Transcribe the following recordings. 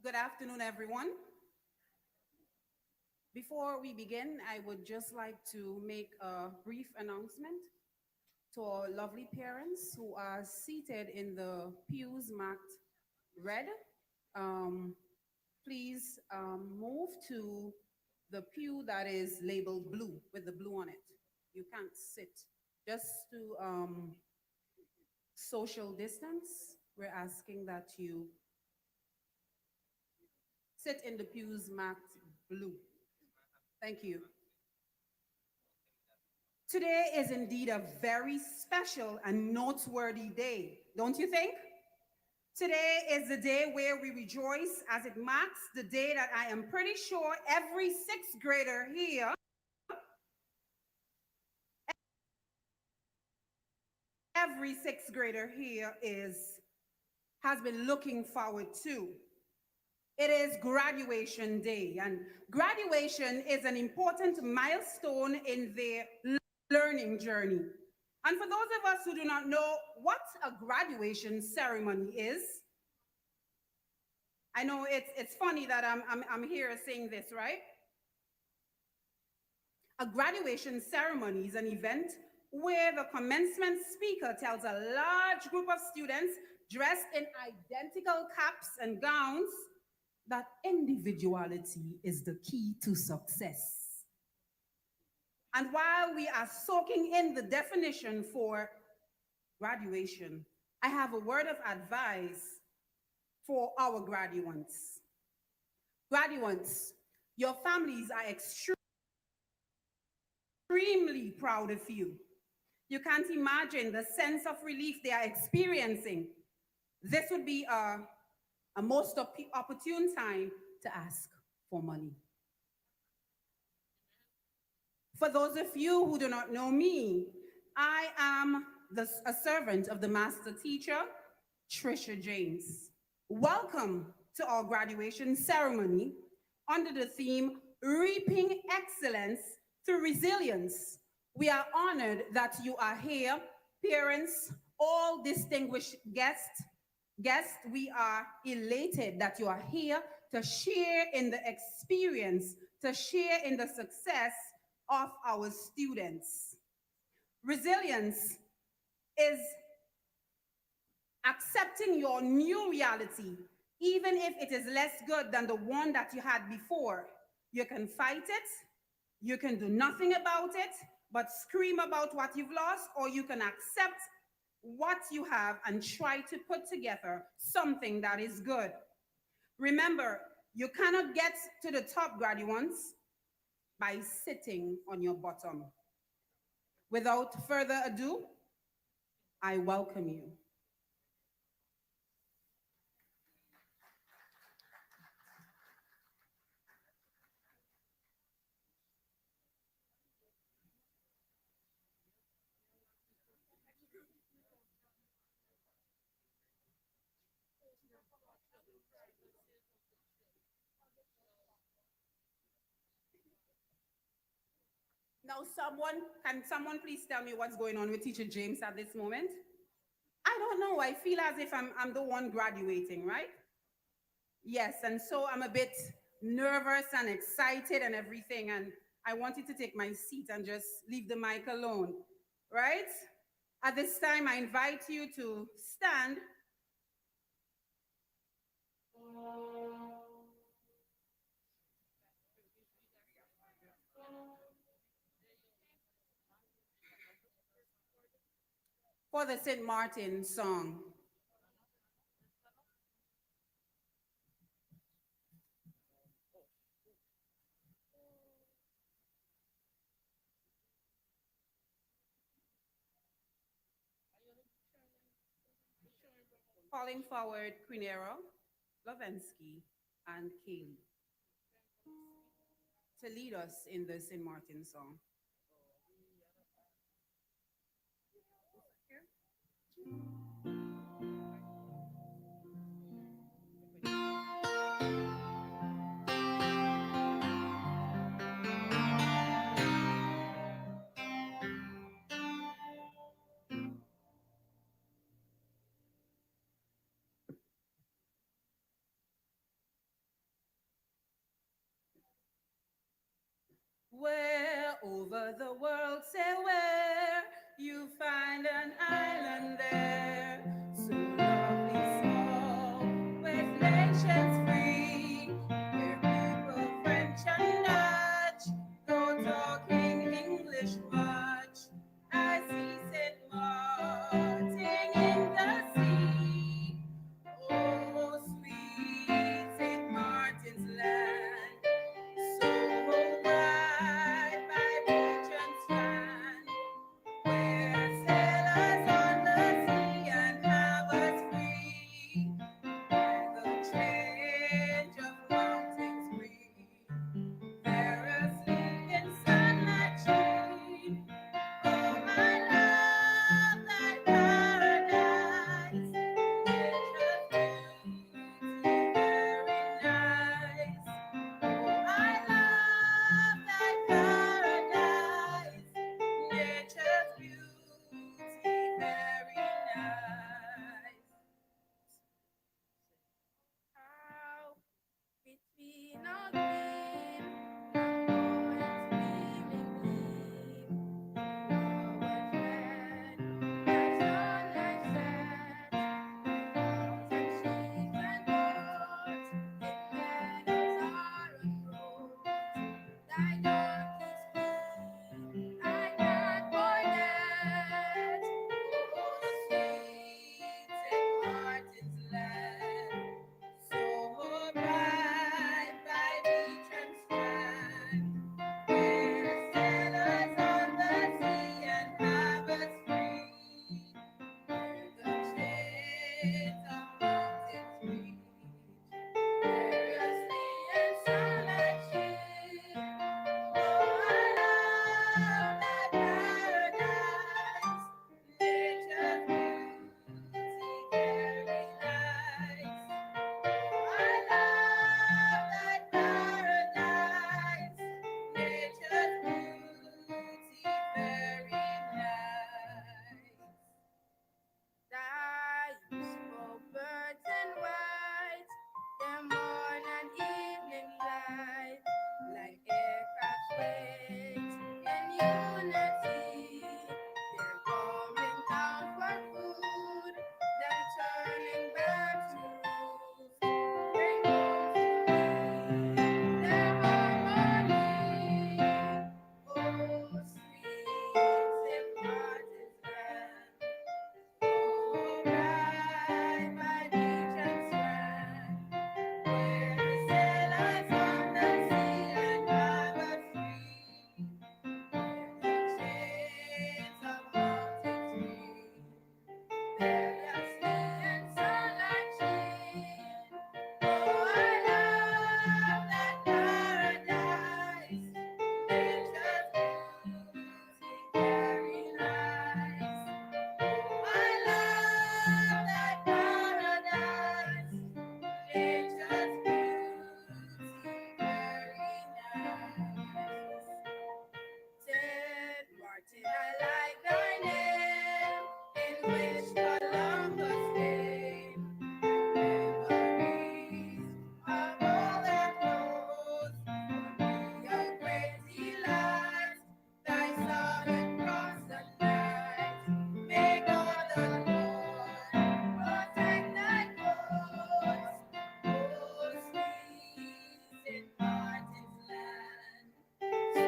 Good afternoon, everyone. Before we begin, I would just like to make a brief announcement to our lovely parents who are seated in the pews marked red. Um, please move to the pew that is labeled blue with the blue on it. You can't sit. Just to social distance, we're asking that you sit in the pews marked blue. Thank you. Today is indeed a very special and noteworthy day, don't you think? Today is the day where we rejoice as it marks the day that I am pretty sure every sixth grader here, every sixth grader here has been looking forward to. It is graduation day, and graduation is an important milestone in their learning journey. And for those of us who do not know what a graduation ceremony is, I know it's funny that I'm here saying this, right? A graduation ceremony is an event where the commencement speaker tells a large group of students dressed in identical caps and gowns that individuality is the key to success. And while we are soaking in the definition for graduation, I have a word of advice for our graduates. Graduates, your families are extremely proud of you. You can't imagine the sense of relief they are experiencing. This would be a most opportune time to ask for money. For those of you who do not know me, I am a servant of the master teacher, Trisha James. Welcome to our graduation ceremony under the theme Reaping Excellence Through Resilience. We are honored that you are here, parents, all distinguished guests. We are elated that you are here to share in the experience, to share in the success of our students. Resilience is accepting your new reality, even if it is less good than the one that you had before. You can fight it, you can do nothing about it, but scream about what you've lost, or you can accept what you have and try to put together something that is good. Remember, you cannot get to the top, graduates, by sitting on your bottom. Without further ado, I welcome you. Now, can someone please tell me what's going on with Teacher James at this moment? I don't know. I feel as if I'm the one graduating, right? Yes, and so I'm a bit nervous and excited and everything, and I wanted to take my seat and just leave the mic alone, right? At this time, I invite you to stand for the St. Maarten song. Calling forward Quinero, Lovensky, and Kaylee to lead us in the St. Maarten song. over the world, say where you find an island there, so lovely small, with nations free, where people French and Dutch go talking English much. I see St. Martin in the sea. Oh, sweet St. Martin's land, so bright by beach and strand, where sailors on the sea and havers free, where the change of mountains breathe, there asleep in sunlight sheen. Oh, I love that paradise, nature's beauty very nice. Oh, I love that paradise, nature's beauty very nice. How between our dream, the poets feeling deep, flowers red, as sunlight sets, clouds and sheets and boats, in meadows are unrolled. Thy darkest beam I can't forget. Oh, sweet St. Martin's land, so bright by beach and strand, where sailors on the sea and havers free, where the shades of mountains reach, variously and sunlight sheen. Oh, I love that paradise, nature's beauty very nice. Oh, I love that paradise, nature's beauty very nice. Thy spoke birds and white, their morn and evening flight, like aircraft waits in unity. They're coming down for food, then turning back to roost. Bring home to me their harmony. Oh, sweet St. Martin's land. So bright by beach and strand, where sailors on the sea and havers free, where the shades of mountains breathe, variously and sunlight sheen. Oh, I love that paradise, nature's beauty very nice. Oh, I love that paradise, nature's beauty very nice. Said Martin, I like thy name, in which Columbus came. Memories of all that knows would be a great delight. Thy solid cross at night. May God the Lord protect thy cause. Oh, sweet St. Martin's land, so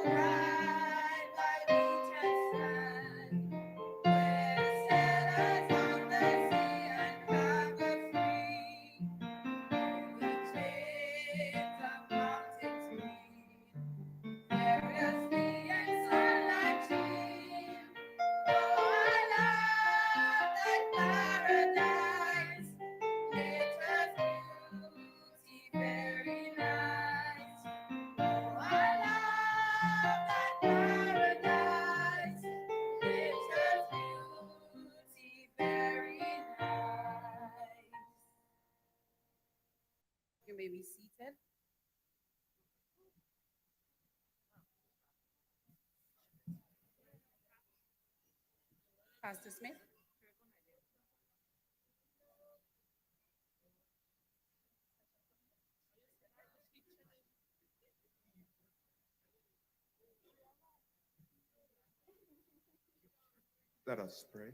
bright by beach and strand, where sailors on the sea and harbor free, where the chains of mountains breathe, variously and sunlight sheen. Oh, I love that paradise, nature's beauty very nice. Oh, I love that paradise, nature's beauty very nice. You may be seated. Pastor Smith. Let us pray.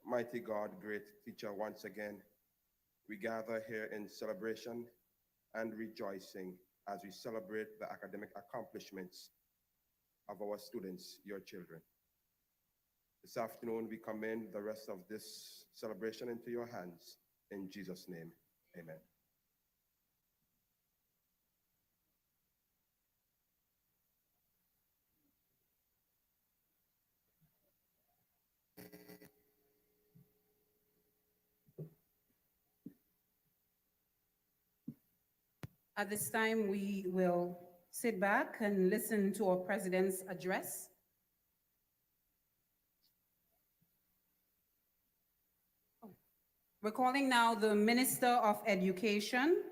Mighty God, great teacher, once again, we gather here in celebration and rejoicing as we celebrate the academic accomplishments of our students, your children. This afternoon, we commend the rest of this celebration into your hands. In Jesus' name, amen. At this time, we will sit back and listen to our president's address. We're calling now the Minister of Education.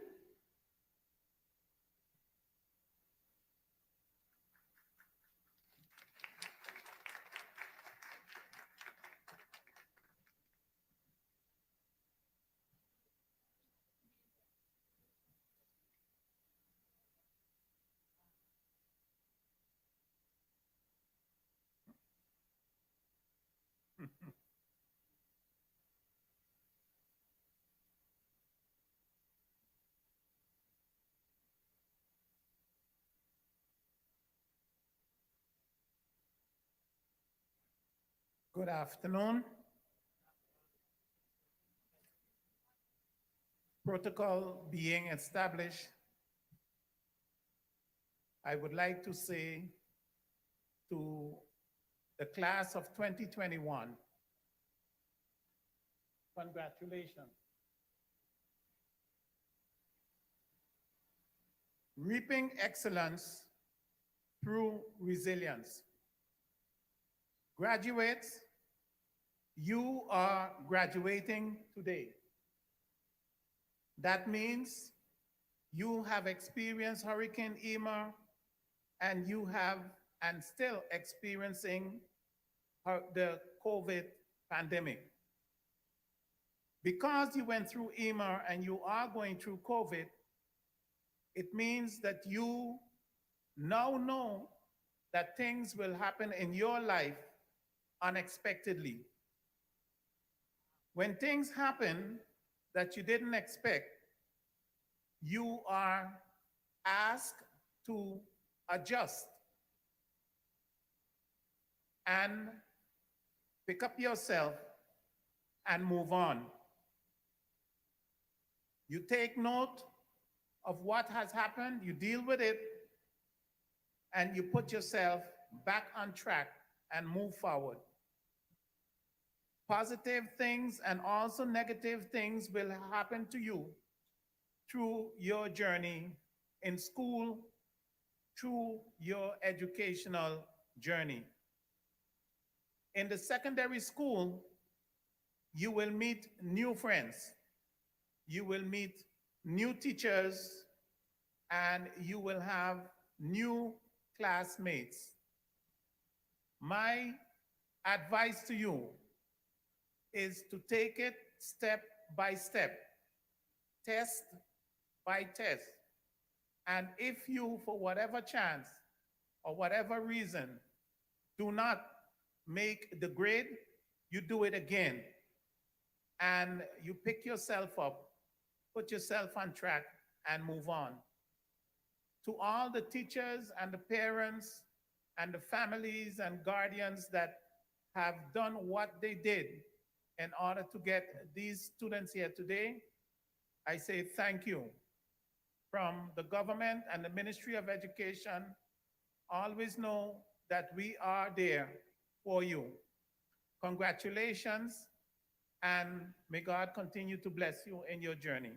Good afternoon. Protocol being established, I would like to say to the class of 2021, congratulations. Reaping excellence through resilience. Graduates, you are graduating today. That means you have experienced Hurricane Irma and you have and still experiencing the COVID pandemic. Because you went through Irma and you are going through COVID, it means that you now know that things will happen in your life unexpectedly. When things happen that you didn't expect, you are asked to adjust and pick up yourself and move on. You take note of what has happened, you deal with it, and you put yourself back on track and move forward. Positive things and also negative things will happen to you through your journey in school, through your educational journey. In the secondary school, you will meet new friends, you will meet new teachers, and you will have new classmates. My advice to you is to take it step by step, test by test. And if you, for whatever chance or whatever reason, do not make the grade, you do it again. And you pick yourself up, put yourself on track, and move on. To all the teachers and the parents and the families and guardians that have done what they did in order to get these students here today, I say thank you. From the government and the Ministry of Education, always know that we are there for you. Congratulations, and may God continue to bless you in your journey.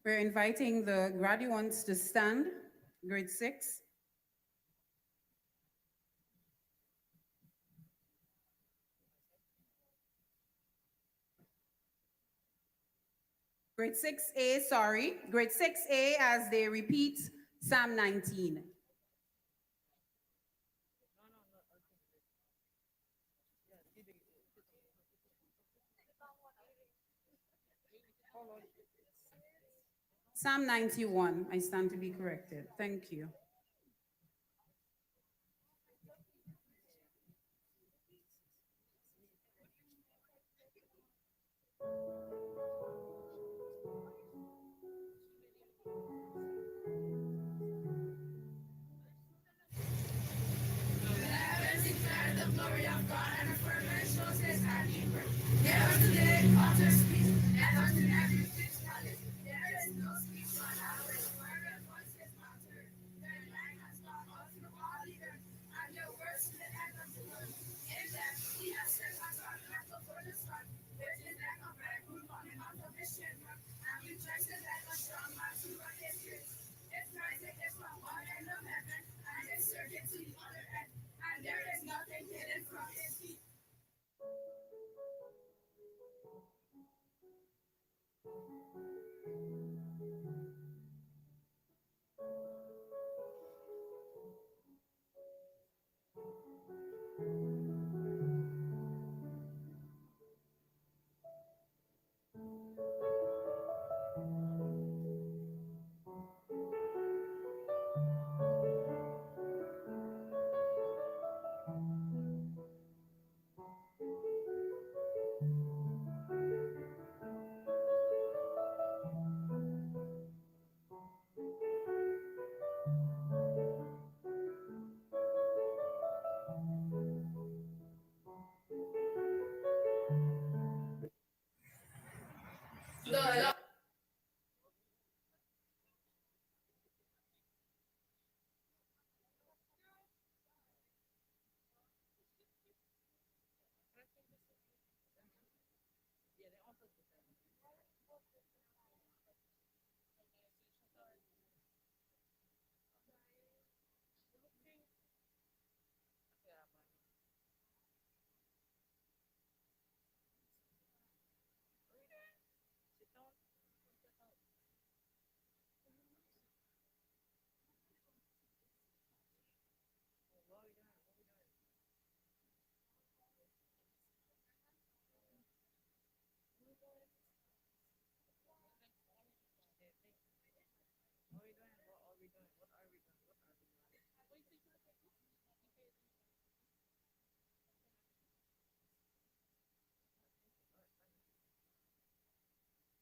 We're inviting the graduates to stand, grade 6. Grade 6A, sorry. Grade 6A as they repeat Psalm 19. Psalm 91. I stand to be corrected. Thank you.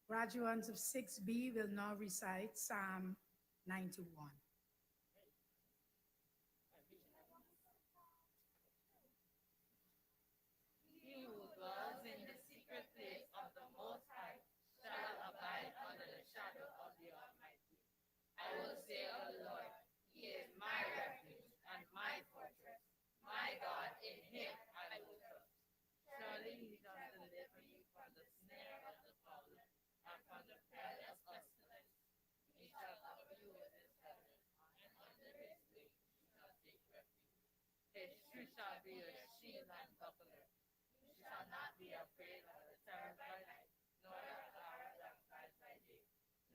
Graduates of 6B will now recite Psalm 91. He who dwells in the secret place of the Most High shall abide under the shadow of the Almighty. I will say of the Lord, He is my refuge and my fortress. My God, in Him I will trust. Surely He shall deliver you from the snare of the fowler and from the perilous pestilence. He shall cover you with His feathers, and under His wings you shall take refuge. His truth shall be your shield and buckler. You shall not be afraid of the terror by night, nor the arrow that flies by day,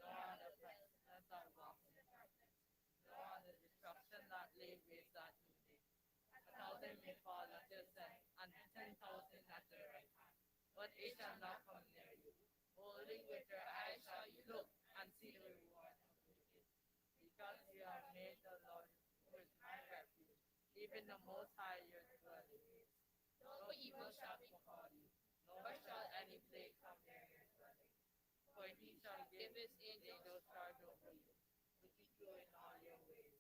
nor the pestilence that walks in darkness, nor the destruction that lays waste at noonday. 1,000 may fall at your side, and 10,000 at your right hand, but it shall not come near you. Only with your eyes shall you look and see the reward of the wicked. Because you have made the Lord, who is my refuge, even the Most High your dwelling place. No evil shall befall you, nor shall any plague come near your dwelling. For He shall give His angels charge over you, to keep you in all your ways.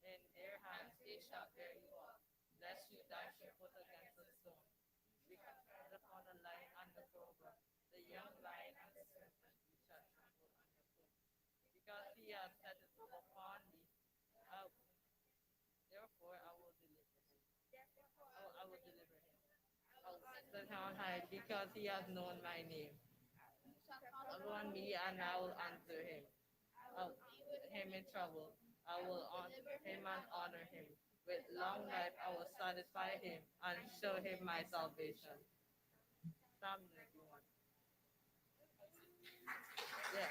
In their hands they shall bear you up, lest you dash your foot against a stone. You shall tread upon the lion and the cobra, the young lion and the serpent you shall trample under foot. Because He has set His love upon me, therefore I will deliver him. I will deliver him. I will set him on high, because He has known my name. Upon me, and I will answer him. I will be with him in trouble. I will honor him and honor him. With long life I will satisfy him and show him my salvation. Psalm 91. Yeah.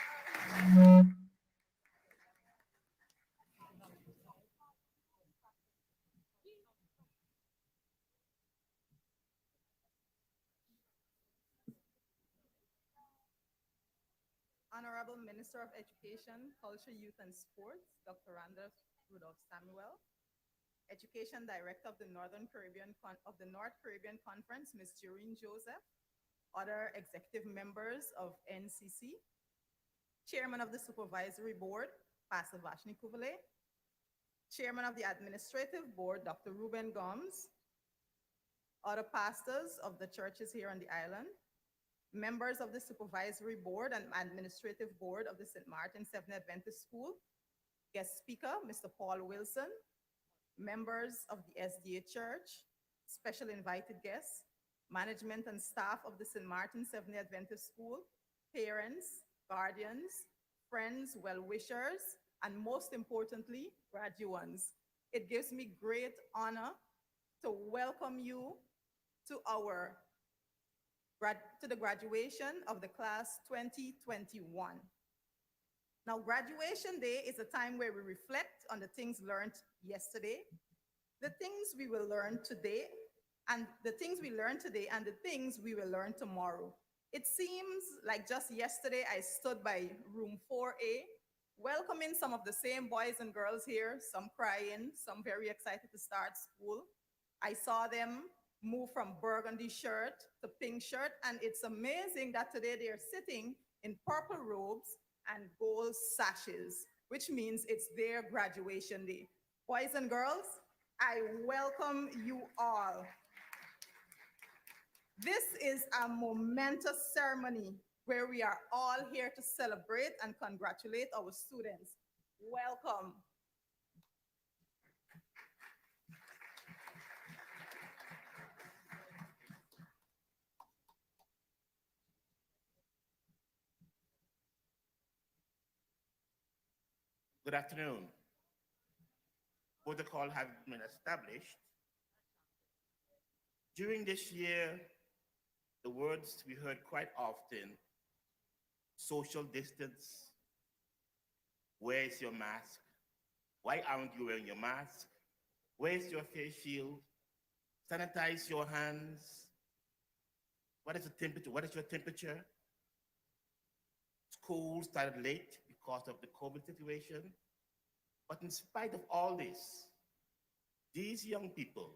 Honorable Minister of Education, Culture, Youth, and Sports, Dr. Randolph Rudolph Samuel, Education Director of the North Caribbean Conference, Ms. Joreen Joseph, other executive members of NCC, Chairman of the Supervisory Board, Pastor Vashni Kuvale, Chairman of the Administrative Board, Dr. Ruben Gomes, other pastors of the churches here on the island, members of the Supervisory Board and Administrative Board of the St. Maarten Seventh Adventist School, guest speaker, Mr. Paul Wilson, members of the SDA Church, special invited guests, management and staff of the St. Maarten Seventh Adventist School, parents, guardians, friends, well-wishers, and most importantly, graduates. It gives me great honor to welcome you to the graduation of the class 2021. Now, graduation day is a time where we reflect on the things learned yesterday, the things we will learn today, and the things we learned today, and the things we will learn tomorrow. It seems like just yesterday I stood by room 4A, welcoming some of the same boys and girls here, some crying, some very excited to start school. I saw them move from burgundy shirt to pink shirt, and it's amazing that today they are sitting in purple robes and gold sashes, which means it's their graduation day. Boys and girls, I welcome you all. This is a momentous ceremony where we are all here to celebrate and congratulate our students. Welcome. Good afternoon. Protocol has been established. During this year, the words we heard quite often, social distance, where is your mask? Why aren't you wearing your mask? Where is your face shield? Sanitize your hands. What is the temperature? What is your temperature? School started late because of the COVID situation. But in spite of all this, these young people,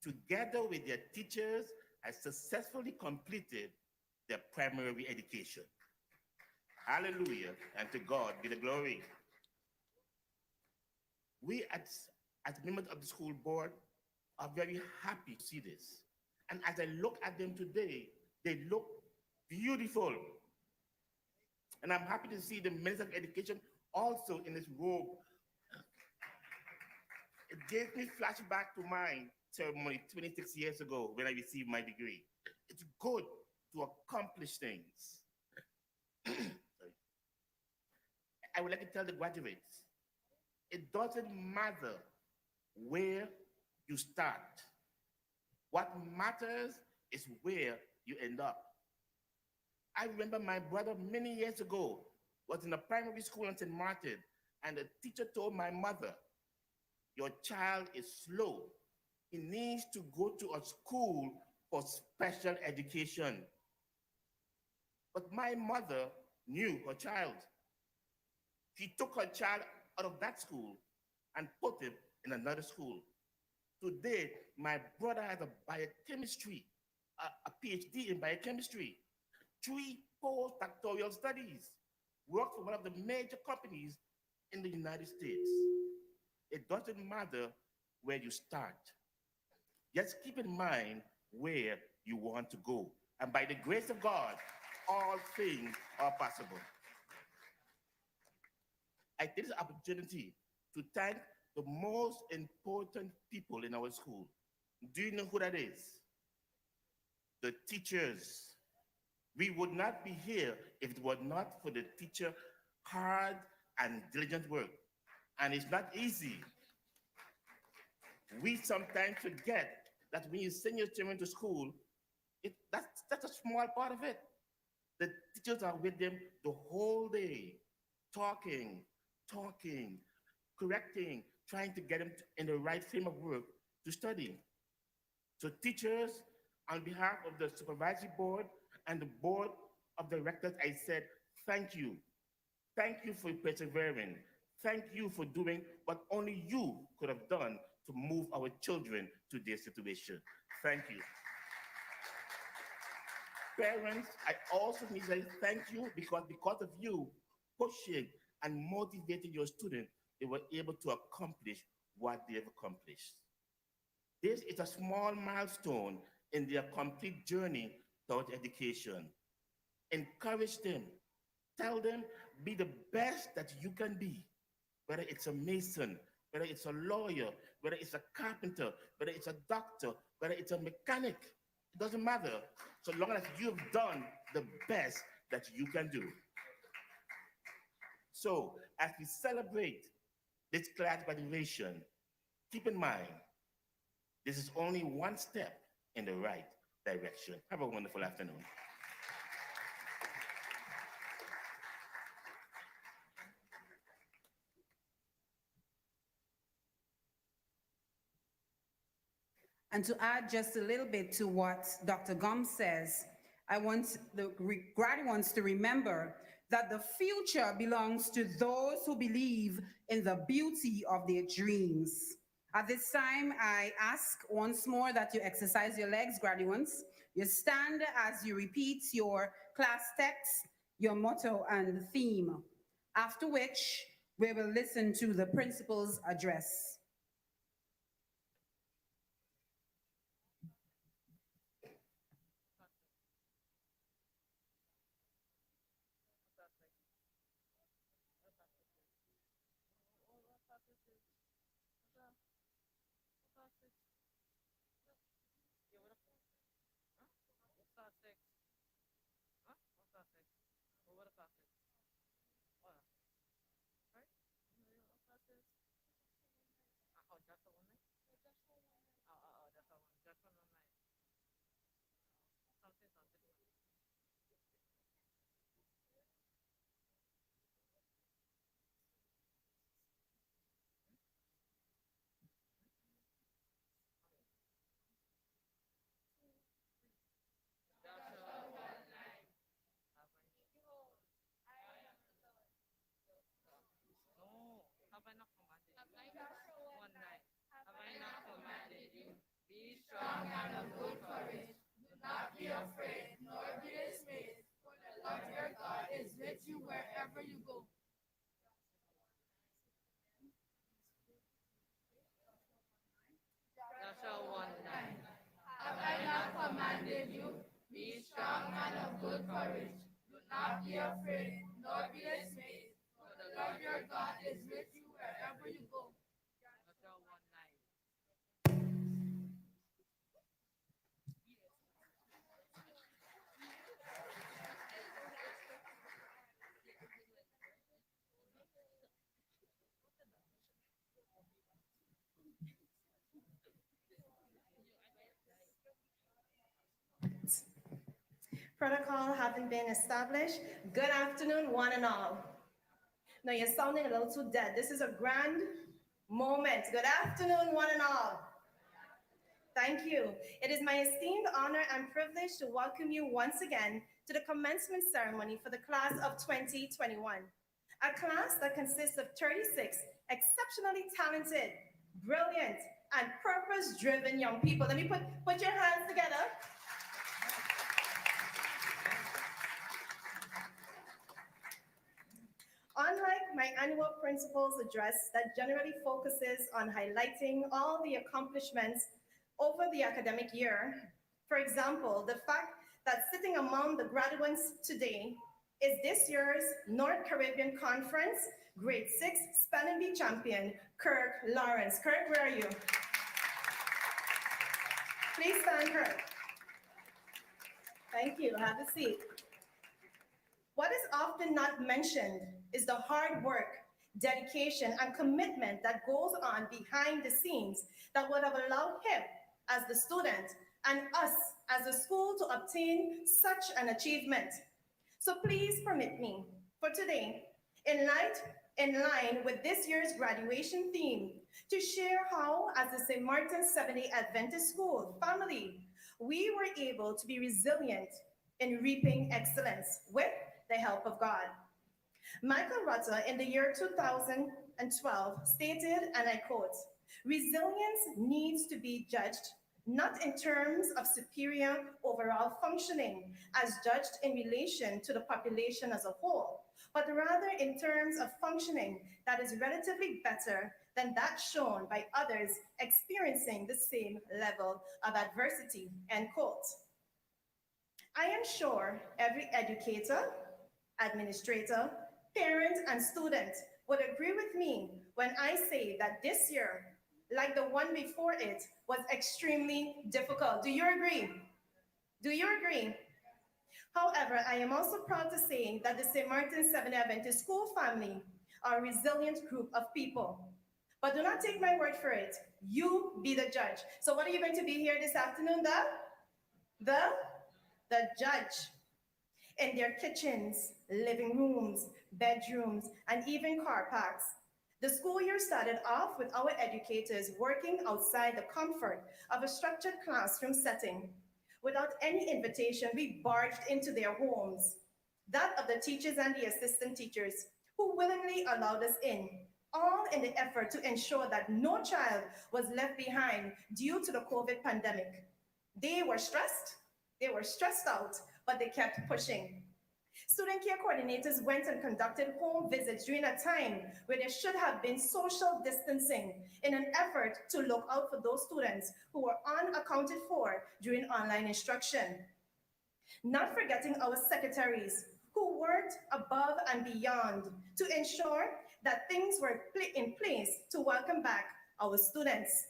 together with their teachers, have successfully completed their primary education. Hallelujah, and to God be the glory. We as members of the school board are very happy to see this. And as I look at them today, they look beautiful. And I'm happy to see the Minister of Education also in his robe. It gave me flashback to my ceremony 26 years ago when I received my degree. It's good to accomplish things. I would like to tell the graduates, it doesn't matter where you start. What matters is where you end up. I remember my brother many years ago was in a primary school in St. Maarten, and the teacher told my mother, your child is slow. He needs to go to a school for special education. But my mother knew her child. She took her child out of that school and put him in another school. Today, my brother has a biochemistry, a PhD in biochemistry, 3 postdoctoral studies, worked for one of the major companies in the United States. It doesn't matter where you start. Just keep in mind where you want to go. And by the grace of God, all things are possible. I take this opportunity to thank the most important people in our school. Do you know who that is? The teachers. We would not be here if it were not for the teacher hard and diligent work. And it's not easy. We sometimes forget that when you send your children to school, that's a small part of it. The teachers are with them the whole day, talking, correcting, trying to get them in the right frame of work to study. So teachers, on behalf of the supervisory board and the board of directors, I said, thank you Thank you for persevering. Thank you for doing what only you could have done to move our children to their situation. Thank you. Parents, I also need to say thank you because of you pushing and motivating your students, they were able to accomplish what they have accomplished. This is a small milestone in their complete journey toward education. Encourage them. Tell them, be the best that you can be. Whether it's a mason, whether it's a lawyer, whether it's a carpenter, whether it's a doctor, whether it's a mechanic, it doesn't matter. So long as you've done the best that you can do. So as we celebrate this class graduation, keep in mind, this is only one step in the right direction. Have a wonderful afternoon. And to add just a little bit to what Dr. Gum says, I want the graduates to remember that the future belongs to those who believe in the beauty of their dreams. At this time, I ask once more that you exercise your legs, graduates. You stand as you repeat your class text, your motto, and theme, after which we will listen to the principal's address. Strong and of good courage. Do not be afraid, nor be dismayed, for the Lord your God is with you wherever you go. Joshua 1:9. Have I not commanded you? Be strong and of good courage. Do not be afraid, nor be dismayed, for the Lord your God is with you wherever you go. Joshua 1:9. Protocol having been established. Good afternoon, one and all. No, you're sounding a little too dead. This is a grand moment. Good afternoon, one and all. Thank you. It is my esteemed honor and privilege to welcome you once again to the commencement ceremony for the class of 2021. A class that consists of 36 exceptionally talented, brilliant, and purpose-driven young people. Let me put your hands together. Unlike my annual principal's address that generally focuses on highlighting all the accomplishments over the academic year, for example, the fact that sitting among the graduates today is this year's North Caribbean Conference Grade 6 Spelling Bee champion, Kirk Lawrence. Kirk, where are you? Please stand, Kirk. Thank you. Have a seat. What is often not mentioned is the hard work, dedication, and commitment that goes on behind the scenes that would have allowed him as the student and us as a school to obtain such an achievement. So please permit me, for today, in line with this year's graduation theme, to share how, as the St. Maarten Seventh-day Adventist School family, we were able to be resilient in reaping excellence with the help of God. Michael Rutter in the year 2012 stated, and I quote, "Resilience needs to be judged not in terms of superior overall functioning as judged in relation to the population as a whole, but rather in terms of functioning that is relatively better than that shown by others experiencing the same level of adversity," end quote. I am sure every educator, administrator, parent, and student would agree with me when I say that this year, like the one before it, was extremely difficult. Do you agree? Do you agree? However, I am also proud to say that the St. Martin Seventh-day Adventist school family are a resilient group of people. But do not take my word for it. You be the judge. So what are you going to be here this afternoon, the judge. In their kitchens, living rooms, bedrooms, and even car parks. The school year started off with our educators working outside the comfort of a structured classroom setting. Without any invitation, we barged into their homes, that of the teachers and the assistant teachers, who willingly allowed us in, all in the effort to ensure that no child was left behind due to the COVID pandemic. They were stressed out, but they kept pushing. Student care coordinators went and conducted home visits during a time where there should have been social distancing in an effort to look out for those students who were unaccounted for during online instruction. Not forgetting our secretaries who worked above and beyond to ensure that things were in place to welcome back our students.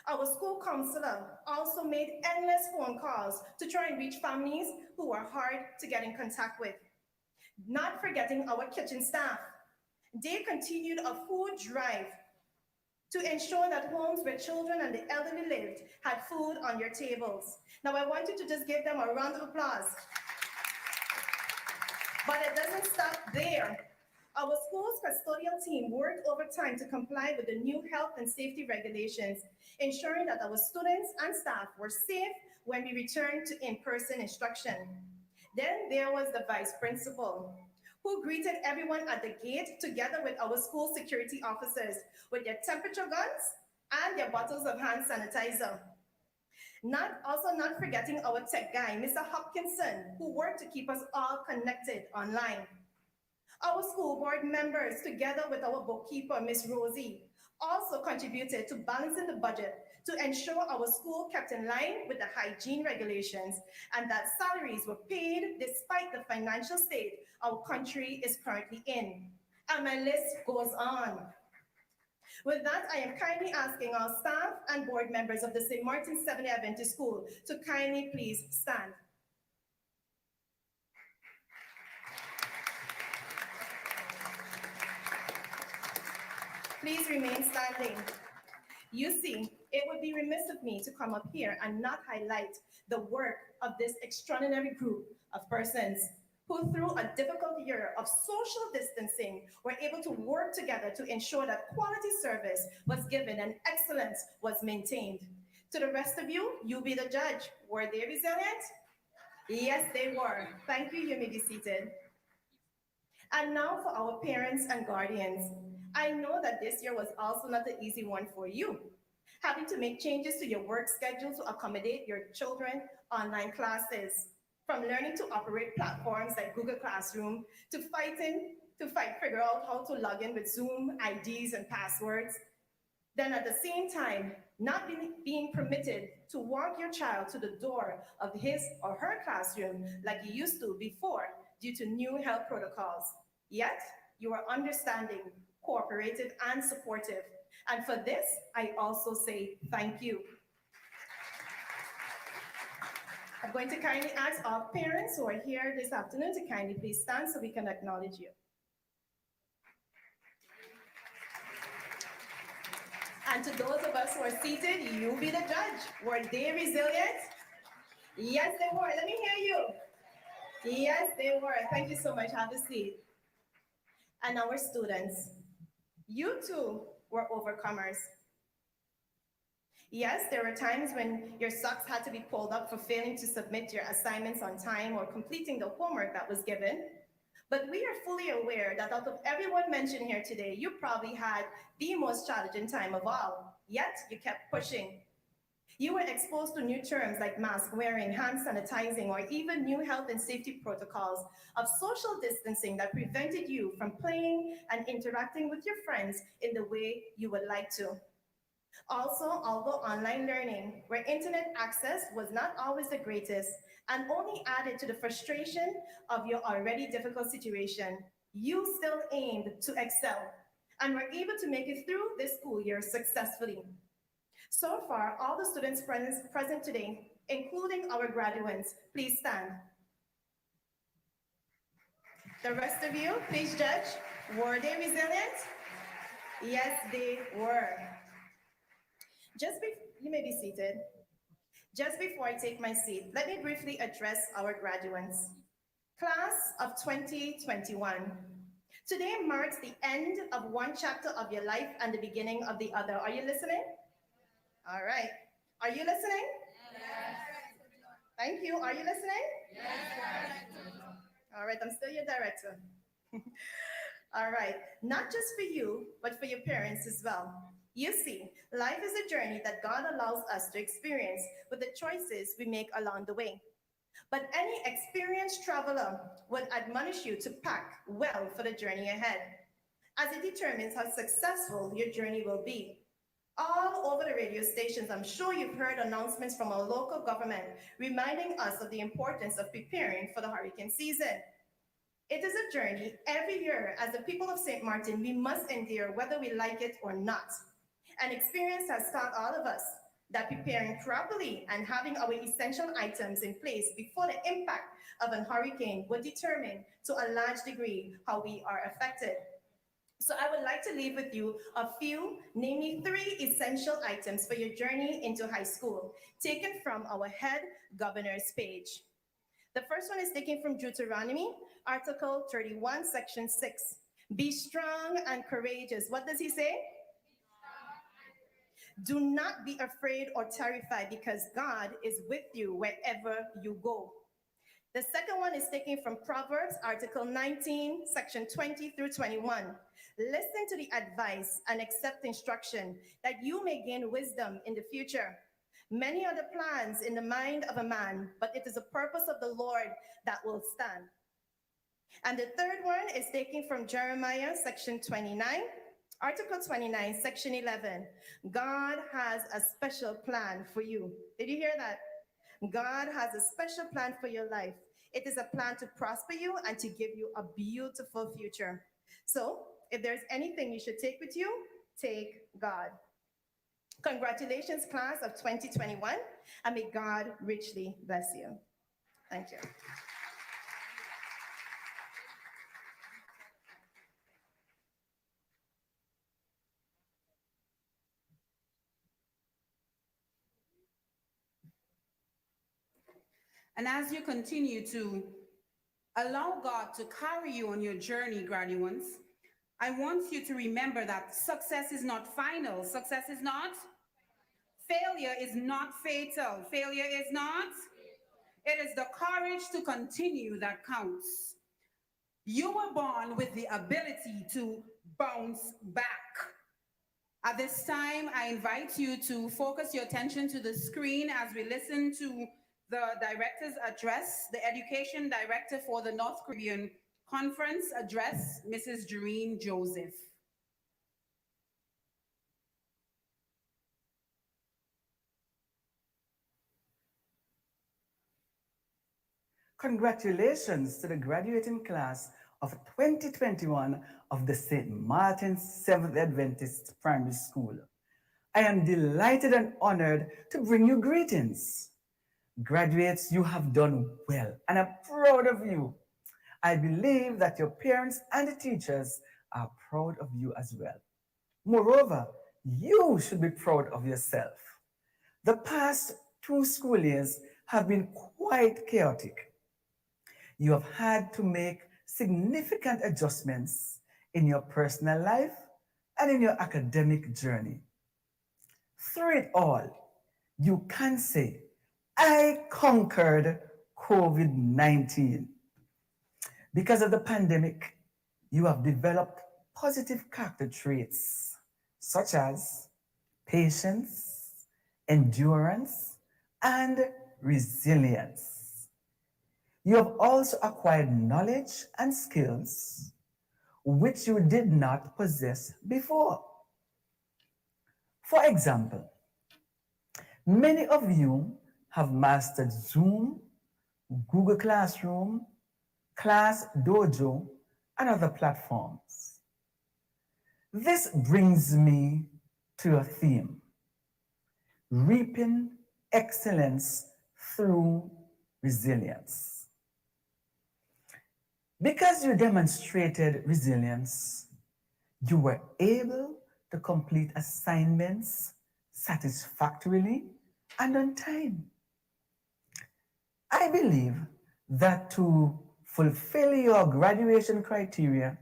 Our school counselor also made endless phone calls to try and reach families who were hard to get in contact with. Not forgetting our kitchen staff. They continued a food drive to ensure that homes where children and the elderly lived had food on their tables. Now I want you to just give them a round of applause. But it doesn't stop there. Our school's custodial team worked overtime to comply with the new health and safety regulations, ensuring that our students and staff were safe when we returned to in-person instruction. Then there was the vice principal, who greeted everyone at the gate together with our school security officers with their temperature guns and their bottles of hand sanitizer. Not forgetting our tech guy, Mr. Hopkinson, who worked to keep us all connected online. Our school board members, together with our bookkeeper, Miss Rosie, also contributed to balancing the budget to ensure our school kept in line with the hygiene regulations and that salaries were paid despite the financial state our country is currently in. And my list goes on. With that, I am kindly asking our staff and board members of the St. Martin Seventh-day Adventist School to kindly please stand. Please remain standing. You see, it would be remiss of me to come up here and not highlight the work of this extraordinary group of persons who, through a difficult year of social distancing, were able to work together to ensure that quality service was given and excellence was maintained. To the rest of you, you be the judge. Were they resilient? Yes, they were. Thank you. You may be seated. And now for our parents and guardians. I know that this year was also not an easy one for you. Having to make changes to your work schedule to accommodate your children online classes, from learning to operate platforms like Google Classroom to figure out how to log in with Zoom, IDs, and passwords. Then at the same time, not being permitted to walk your child to the door of his or her classroom like you used to before due to new health protocols. Yet, you are understanding, cooperative, and supportive. And for this, I also say thank you. I'm going to kindly ask our parents who are here this afternoon to kindly please stand so we can acknowledge you. And to those of us who are seated, you be the judge. Were they resilient? Yes, they were. Let me hear you. Yes, they were. Thank you so much. Have a seat. And our students, you too were overcomers. Yes, there were times when your socks had to be pulled up for failing to submit your assignments on time or completing the homework that was given. But we are fully aware that out of everyone mentioned here today, you probably had the most challenging time of all. Yet you kept pushing. You were exposed to new terms like mask wearing, hand sanitizing, or even new health and safety protocols of social distancing that prevented you from playing and interacting with your friends in the way you would like to. Also, although online learning, where internet access was not always the greatest and only added to the frustration of your already difficult situation, you still aimed to excel and were able to make it through this school year successfully. So far, all the students present today, including our graduates, please stand. The rest of you, please judge. Were they resilient? Yes, they were. You may be seated. Just before I take my seat, let me briefly address our graduates. Class of 2021. Today marks the end of one chapter of your life and the beginning of the other. Are you listening? All right. Are you listening? Yes. Thank you. Are you listening? Yes. All right, I'm still your director. All right, not just for you, but for your parents as well. You see, life is a journey that God allows us to experience with the choices we make along the way. But any experienced traveler would admonish you to pack well for the journey ahead, as it determines how successful your journey will be. All over the radio stations, I'm sure you've heard announcements from our local government reminding us of the importance of preparing for the hurricane season. It is a journey every year as the people of St. Maarten we must endure whether we like it or not. And experience has taught all of us that preparing properly and having our essential items in place before the impact of a hurricane would determine to a large degree how we are affected. So I would like to leave with you a few, namely 3 essential items for your journey into high school, taken from our head governor's page. The first one is taken from Deuteronomy, Article 31, Section 6. Be strong and courageous. What does he say? Do not be afraid or terrified because God is with you wherever you go. The second one is taken from Proverbs, Article 19, Section 20 through 21. Listen to the advice and accept instruction that you may gain wisdom in the future. Many are the plans in the mind of a man, but it is the purpose of the Lord that will stand. And the third one is taken from Jeremiah, Section 29, Article 29, Section 11. God has a special plan for you. Did you hear that? God has a special plan for your life. It is a plan to prosper you and to give you a beautiful future. So, if there's anything you should take with you, take God. Congratulations, class of 2021, and may God richly bless you. Thank you. And as you continue to allow God to carry you on your journey, graduates, I want you to remember that success is not final. Success is not. Failure is not fatal. Failure is not. It is the courage to continue that counts. You were born with the ability to bounce back. At this time, I invite you to focus your attention to the screen as we listen to the director's address, the education director for the North Caribbean Conference address, Mrs. Jareen Joseph. Congratulations to the graduating class of 2021 of the St. Martin's Seventh Adventist Primary School. I am delighted and honored to bring you greetings. Graduates, you have done well, and I'm proud of you. I believe that your parents and the teachers are proud of you as well. Moreover, you should be proud of yourself. The past 2 school years have been quite chaotic. You have had to make significant adjustments in your personal life and in your academic journey. Through it all, you can say, I conquered COVID-19. Because of the pandemic, you have developed positive character traits such as patience, endurance, and resilience. You have also acquired knowledge and skills which you did not possess before. For example, many of you have mastered Zoom, Google Classroom, Class Dojo, and other platforms. This brings me to a theme: reaping excellence through resilience. Because you demonstrated resilience, you were able to complete assignments satisfactorily and on time. I believe that to fulfill your graduation criteria,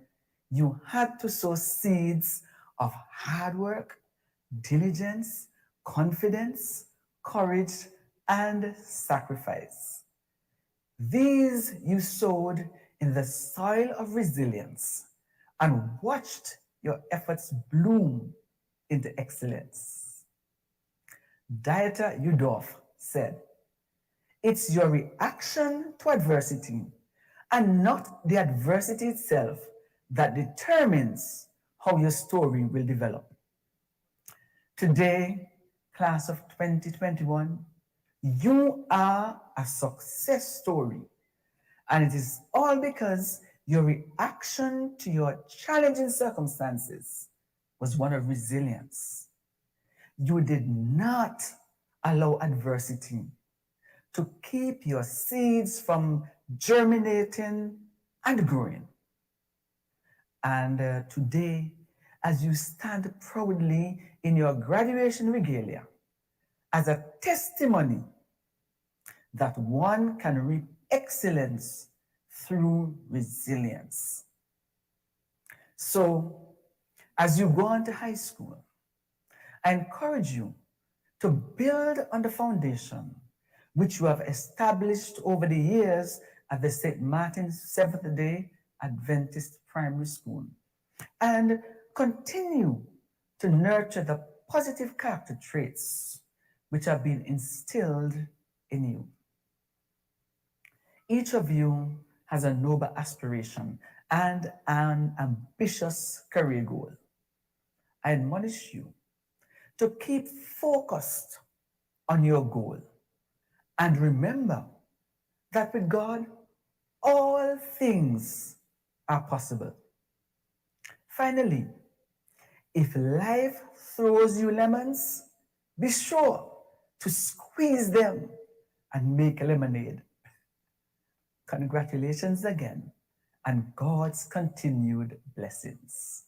you had to sow seeds of hard work, diligence, confidence, courage, and sacrifice. These you sowed in the soil of resilience and watched your efforts bloom into excellence. Dieter Udorf said, "It's your reaction to adversity and not the adversity itself that determines how your story will develop." Today, class of 2021, you are a success story. And it is all because your reaction to your challenging circumstances was one of resilience. You did not allow adversity to keep your seeds from germinating and growing. And today, as you stand proudly in your graduation regalia, as a testimony that one can reap excellence through resilience. So, as you go on to high school, I encourage you to build on the foundation which you have established over the years at the St. Martin's Seventh-day Adventist Primary School, and continue to nurture the positive character traits which have been instilled in you. Each of you has a noble aspiration and an ambitious career goal. I admonish you to keep focused on your goal and remember that with God, all things are possible. Finally, if life throws you lemons, be sure to squeeze them and make lemonade. Congratulations again, and God's continued blessings.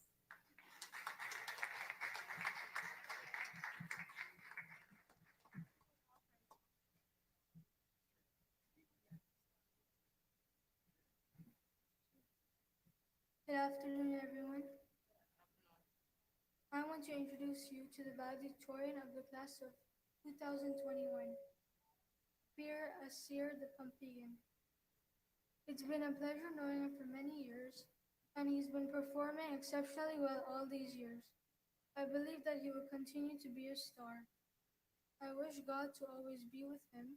Good afternoon, everyone. I want to introduce you to the valedictorian of the class of 2021, Pierre Asir de Pampigan. It's been a pleasure knowing him for many years, and he's been performing exceptionally well all these years. I believe that he will continue to be a star. I wish God to always be with him.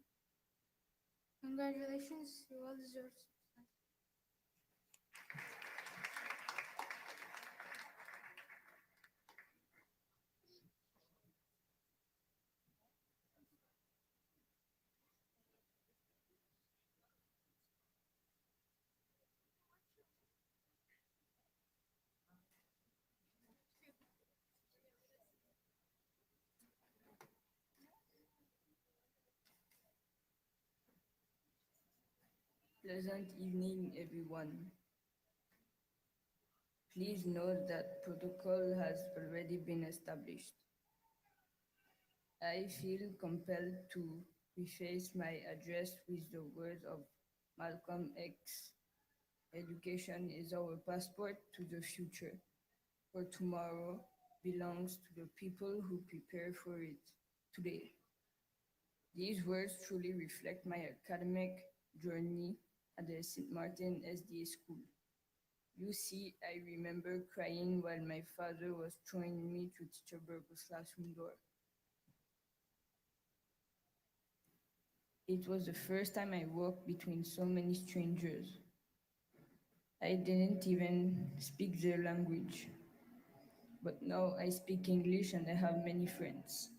Congratulations, you well deserved success. Pleasant evening, everyone. Please note that protocol has already been established. I feel compelled to preface my address with the words of Malcolm X. Education is our passport to the future, for tomorrow belongs to the people who prepare for it today. These words truly reflect my academic journey at the St. Martin SDA school. You see, I remember crying while my father was throwing me through Teacher Burgo's classroom door. It was the first time I walked between so many strangers. I didn't even speak their language, but now I speak English and I have many friends.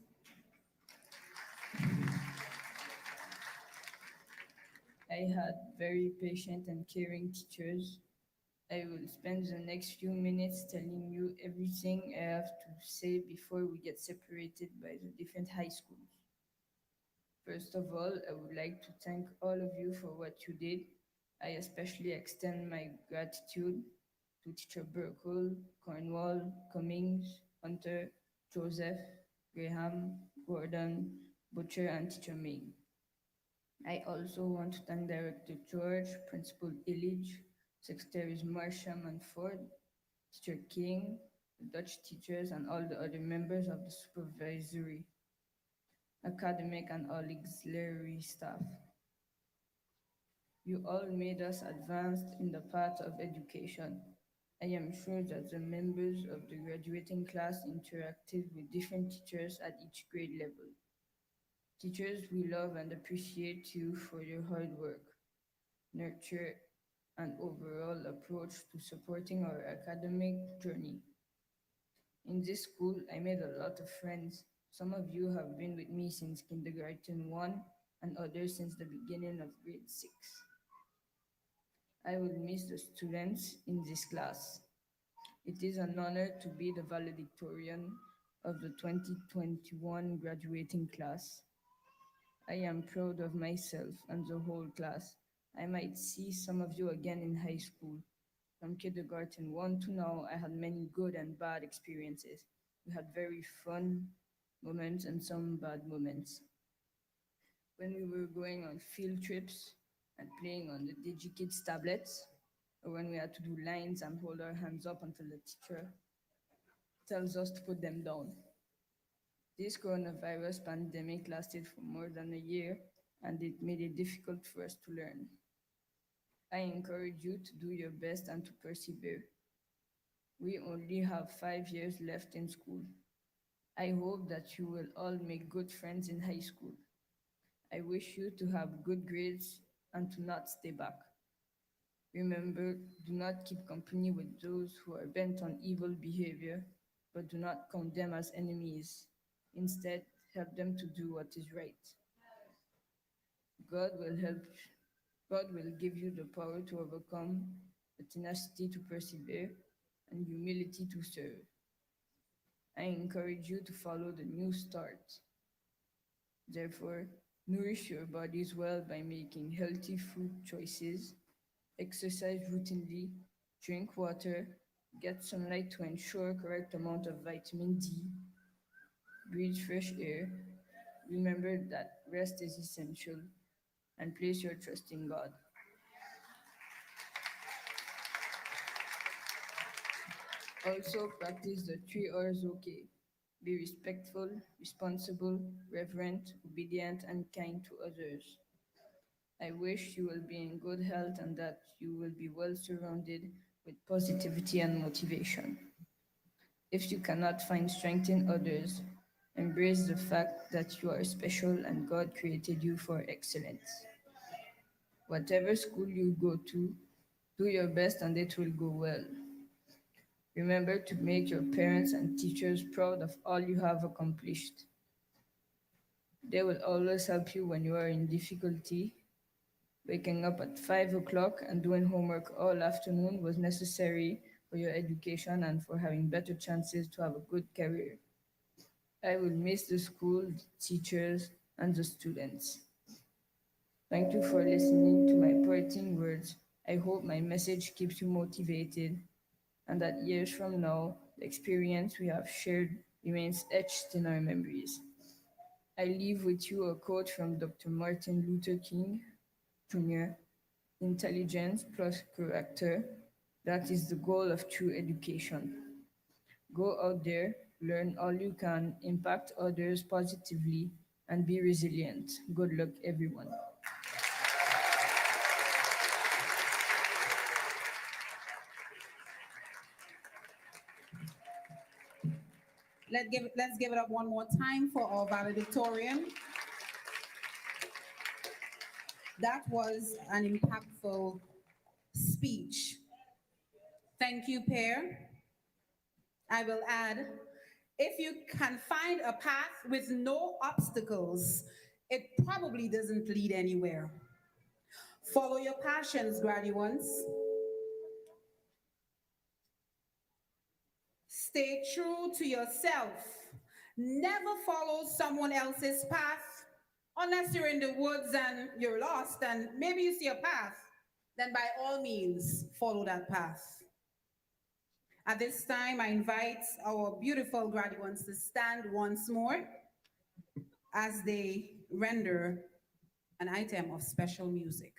I had very patient and caring teachers. I will spend the next few minutes telling you everything I have to say before we get separated by the different high schools. First of all, I would like to thank all of you for what you did. I especially extend my gratitude to Teacher Burkle, Cornwall, Cummings, Hunter, Joseph, Graham, Gordon, Butcher, and Teacher Ming. I also want to thank Director George, Principal Illich, Secretaries Marsham and Ford, Teacher King, the Dutch teachers, and all the other members of the supervisory, academic, and all auxiliary staff. You all made us advanced in the path of education. I am sure that the members of the graduating class interacted with different teachers at each grade level. Teachers, we love and appreciate you for your hard work, nurture, and overall approach to supporting our academic journey. In this school, I made a lot of friends. Some of you have been with me since kindergarten 1 and others since the beginning of grade 6. I will miss the students in this class. It is an honor to be the valedictorian of the 2021 graduating class. I am proud of myself and the whole class. I might see some of you again in high school. From kindergarten 1 to now, I had many good and bad experiences. We had very fun moments and some bad moments. When we were going on field trips and playing on the DigiKids tablets, or when we had to do lines and hold our hands up until the teacher tells us to put them down. This coronavirus pandemic lasted for more than a year, and it made it difficult for us to learn. I encourage you to do your best and to persevere. We only have 5 years left in school. I hope that you will all make good friends in high school. I wish you to have good grades and to not stay back. Remember, do not keep company with those who are bent on evil behavior, but do not count them as enemies. Instead, help them to do what is right. God will help. God will give you the power to overcome, the tenacity to persevere, and humility to serve. I encourage you to follow the new start. Therefore, nourish your bodies well by making healthy food choices, exercise routinely, drink water, get sunlight to ensure correct amount of vitamin D, breathe fresh air, remember that rest is essential, and place your trust in God. Also practice the 3 R's okay. Be respectful, responsible, reverent, obedient, and kind to others. I wish you will be in good health and that you will be well surrounded with positivity and motivation. If you cannot find strength in others, embrace the fact that you are special and God created you for excellence. Whatever school you go to, do your best and it will go well. Remember to make your parents and teachers proud of all you have accomplished. They will always help you when you are in difficulty. Waking up at 5 o'clock and doing homework all afternoon was necessary for your education and for having better chances to have a good career. I will miss the school, the teachers, and the students. Thank you for listening to my parting words. I hope my message keeps you motivated and that years from now, the experience we have shared remains etched in our memories. I leave with you a quote from Dr. Martin Luther King Jr. Intelligence plus character, that is the goal of true education. Go out there, learn all you can, impact others positively, and be resilient. Good luck, everyone. Let's give it up one more time for our valedictorian. That was an impactful speech. Thank you, Pear. I will add, if you can find a path with no obstacles, it probably doesn't lead anywhere. Follow your passions, graduates. Stay true to yourself. Never follow someone else's path unless you're in the woods and you're lost and maybe you see a path, then by all means, follow that path. At this time, I invite our beautiful graduates to stand once more as they render an item of special music.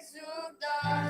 Exulta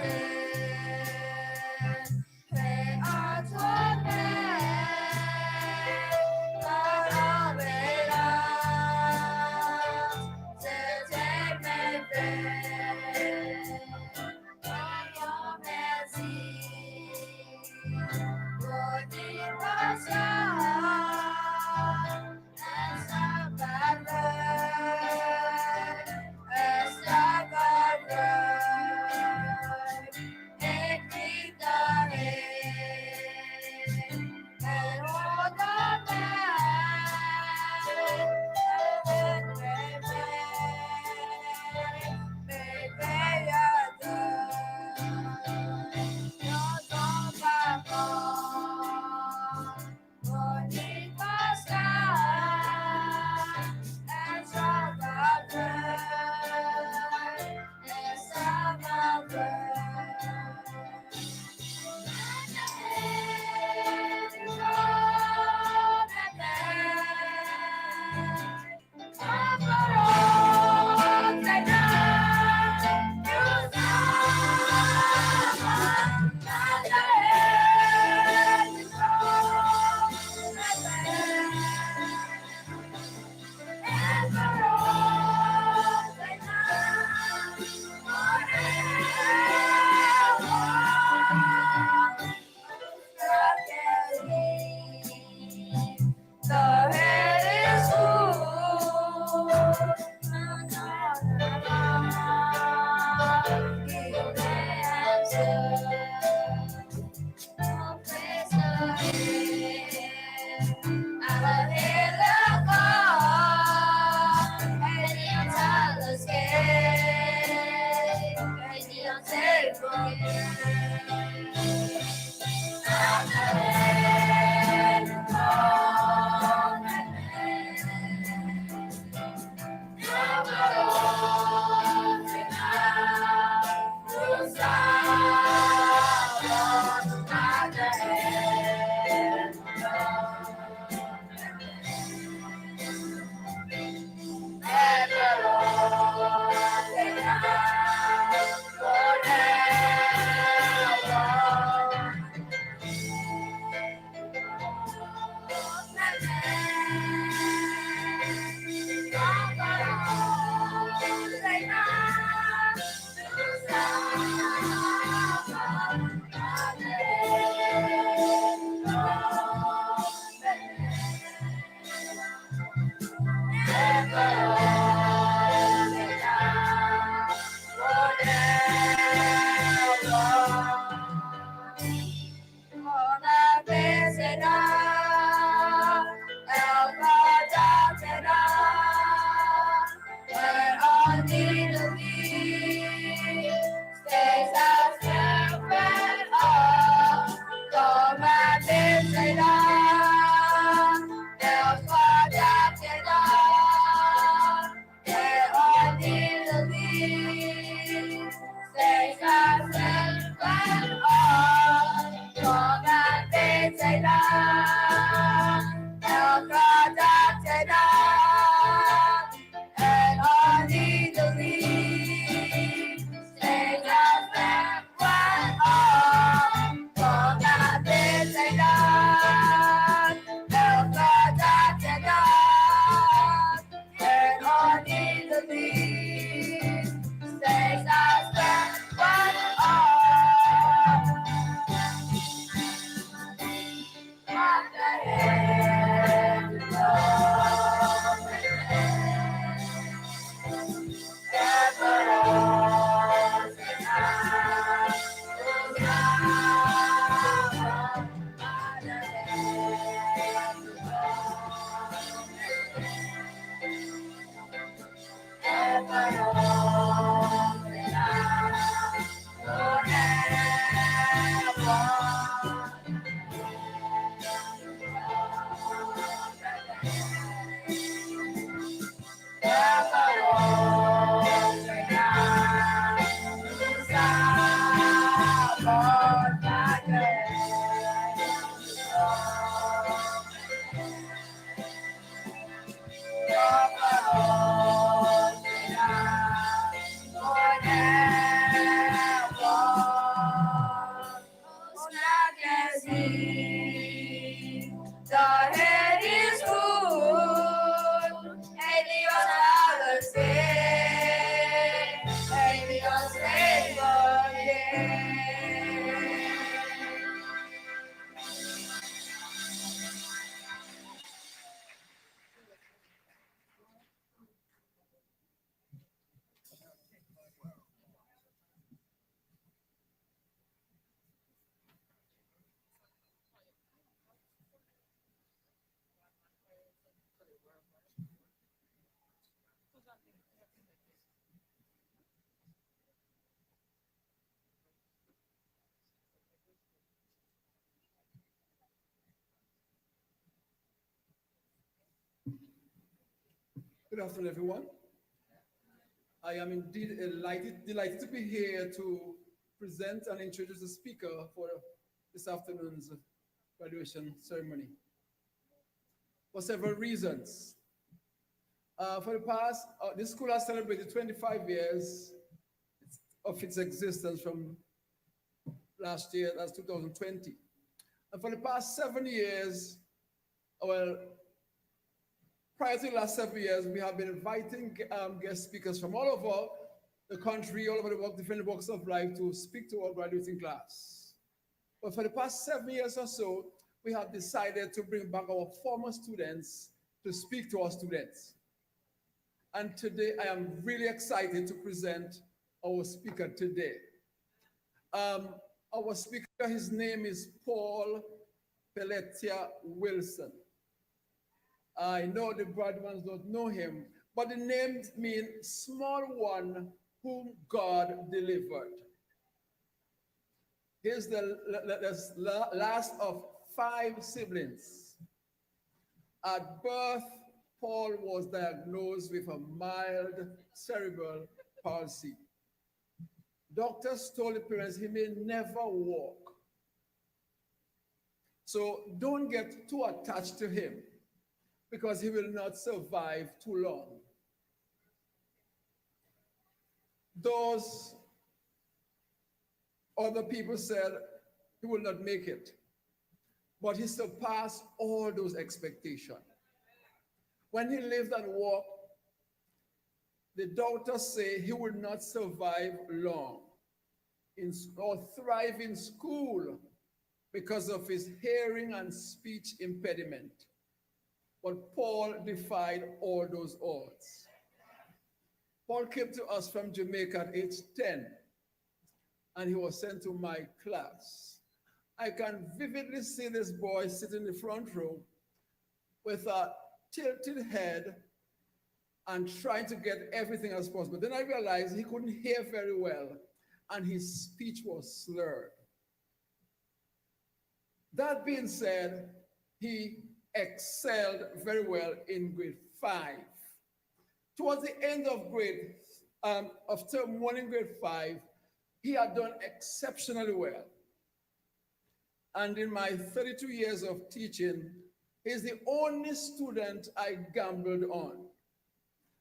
Good afternoon, everyone. I am indeed delighted to be here to present and introduce the speaker for this afternoon's graduation ceremony for several reasons. For the past, this school has celebrated 25 years of its existence from last year, that's 2020. And for the past 7 years, well, prior to the last 7 years, we have been inviting guest speakers from all over the country, all over the different walks of life to speak to our graduating class. But for the past 7 years or so, we have decided to bring back our former students to speak to our students. And today, I am really excited to present our speaker today. Our speaker, his name is Paul Pelletier Wilson. I know the broad ones don't know him, but the name means small one whom God delivered. He's the last of 5 siblings. At birth, Paul was diagnosed with a mild cerebral palsy. Doctors told the parents he may never walk. So don't get too attached to him because he will not survive too long. Those other people said he will not make it, but he surpassed all those expectations. When he lived and walked, the doctors say he would not survive long or thrive in school because of his hearing and speech impediment. But Paul defied all those odds. Paul came to us from Jamaica at age 10, and he was sent to my class. I can vividly see this boy sitting in the front row with a tilted head and trying to get everything as possible. Then I realized he couldn't hear very well, and his speech was slurred. That being said, he excelled very well in grade 5. Towards the end of term 1 in grade 5, he had done exceptionally well. And in my 32 years of teaching, he's the only student I gambled on.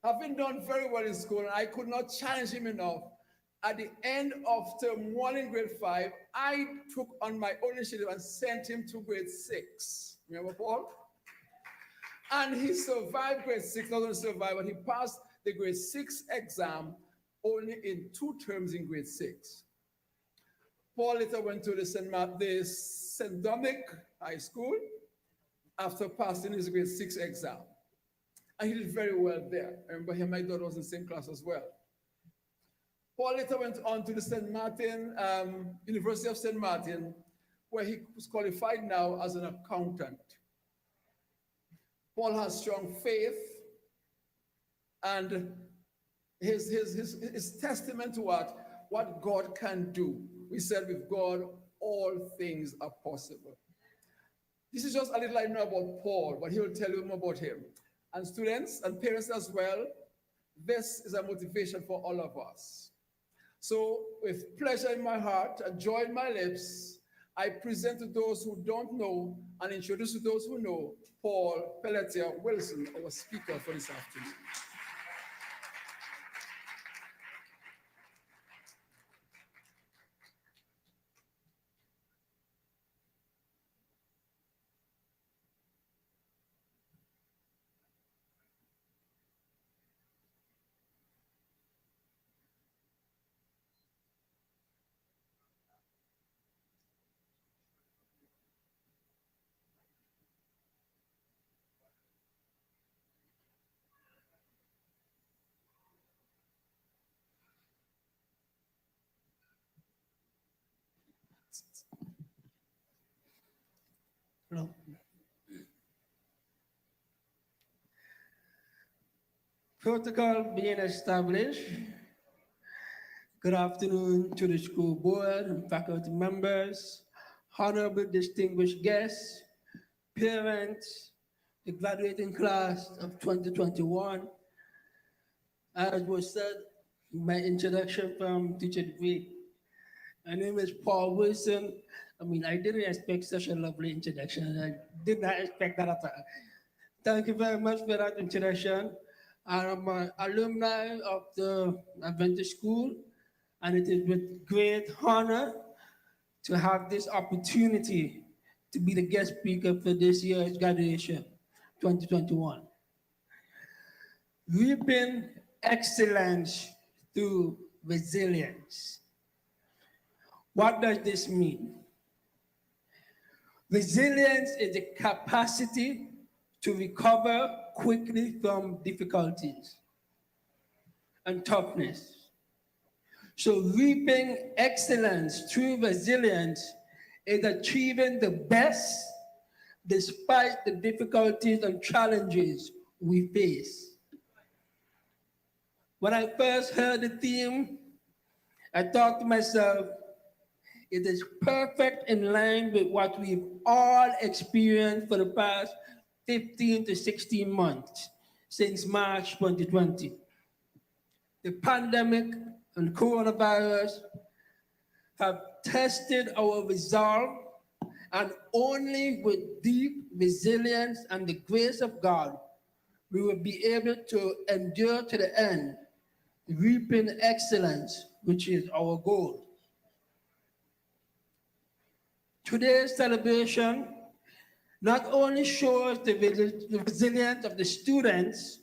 Having done very well in school, I could not challenge him enough. At the end of term 1 in grade 5, I took on my own initiative and sent him to grade 6. Remember, Paul? And he survived grade 6, not only survived, but he passed the grade 6 exam only in 2 terms in grade 6. Paul later went to the St. Dominic High School after passing his grade 6 exam. And he did very well there. I remember him, my daughter was in the same class as well. Paul later went on to the St. Maarten, University of St. Maarten, where he was qualified now as an accountant. Paul has strong faith, and his testament to what God can do. We said with God, all things are possible. This is just a little I know about Paul, but he will tell you more about him. And students and parents as well, this is a motivation for all of us. So with pleasure in my heart and joy in my lips, I present to those who don't know and introduce to those who know Paul Pelletier Wilson, our speaker for this afternoon. Hello. Protocol being established. Good afternoon to the school board and faculty members, honorable distinguished guests, parents, the graduating class of 2021. As was said, my introduction from Teacher Degree. My name is Paul Wilson. I didn't expect such a lovely introduction. I did not expect that at all. Thank you very much for that introduction. I'm an alumni of the Adventist School, and it is with great honor to have this opportunity to be the guest speaker for this year's graduation, 2021. Reaping excellence through resilience. What does this mean? Resilience is the capacity to recover quickly from difficulties, and toughness, So reaping excellence through resilience is achieving the best despite the difficulties and challenges we face. When I first heard the theme, I thought to myself, it is perfect in line with what we've all experienced for the past 15 to 16 months since March 2020. The pandemic and coronavirus have tested our resolve, and only with deep resilience and the grace of God, we will be able to endure to the end, reaping excellence, which is our goal. Today's celebration not only shows the resilience of the students,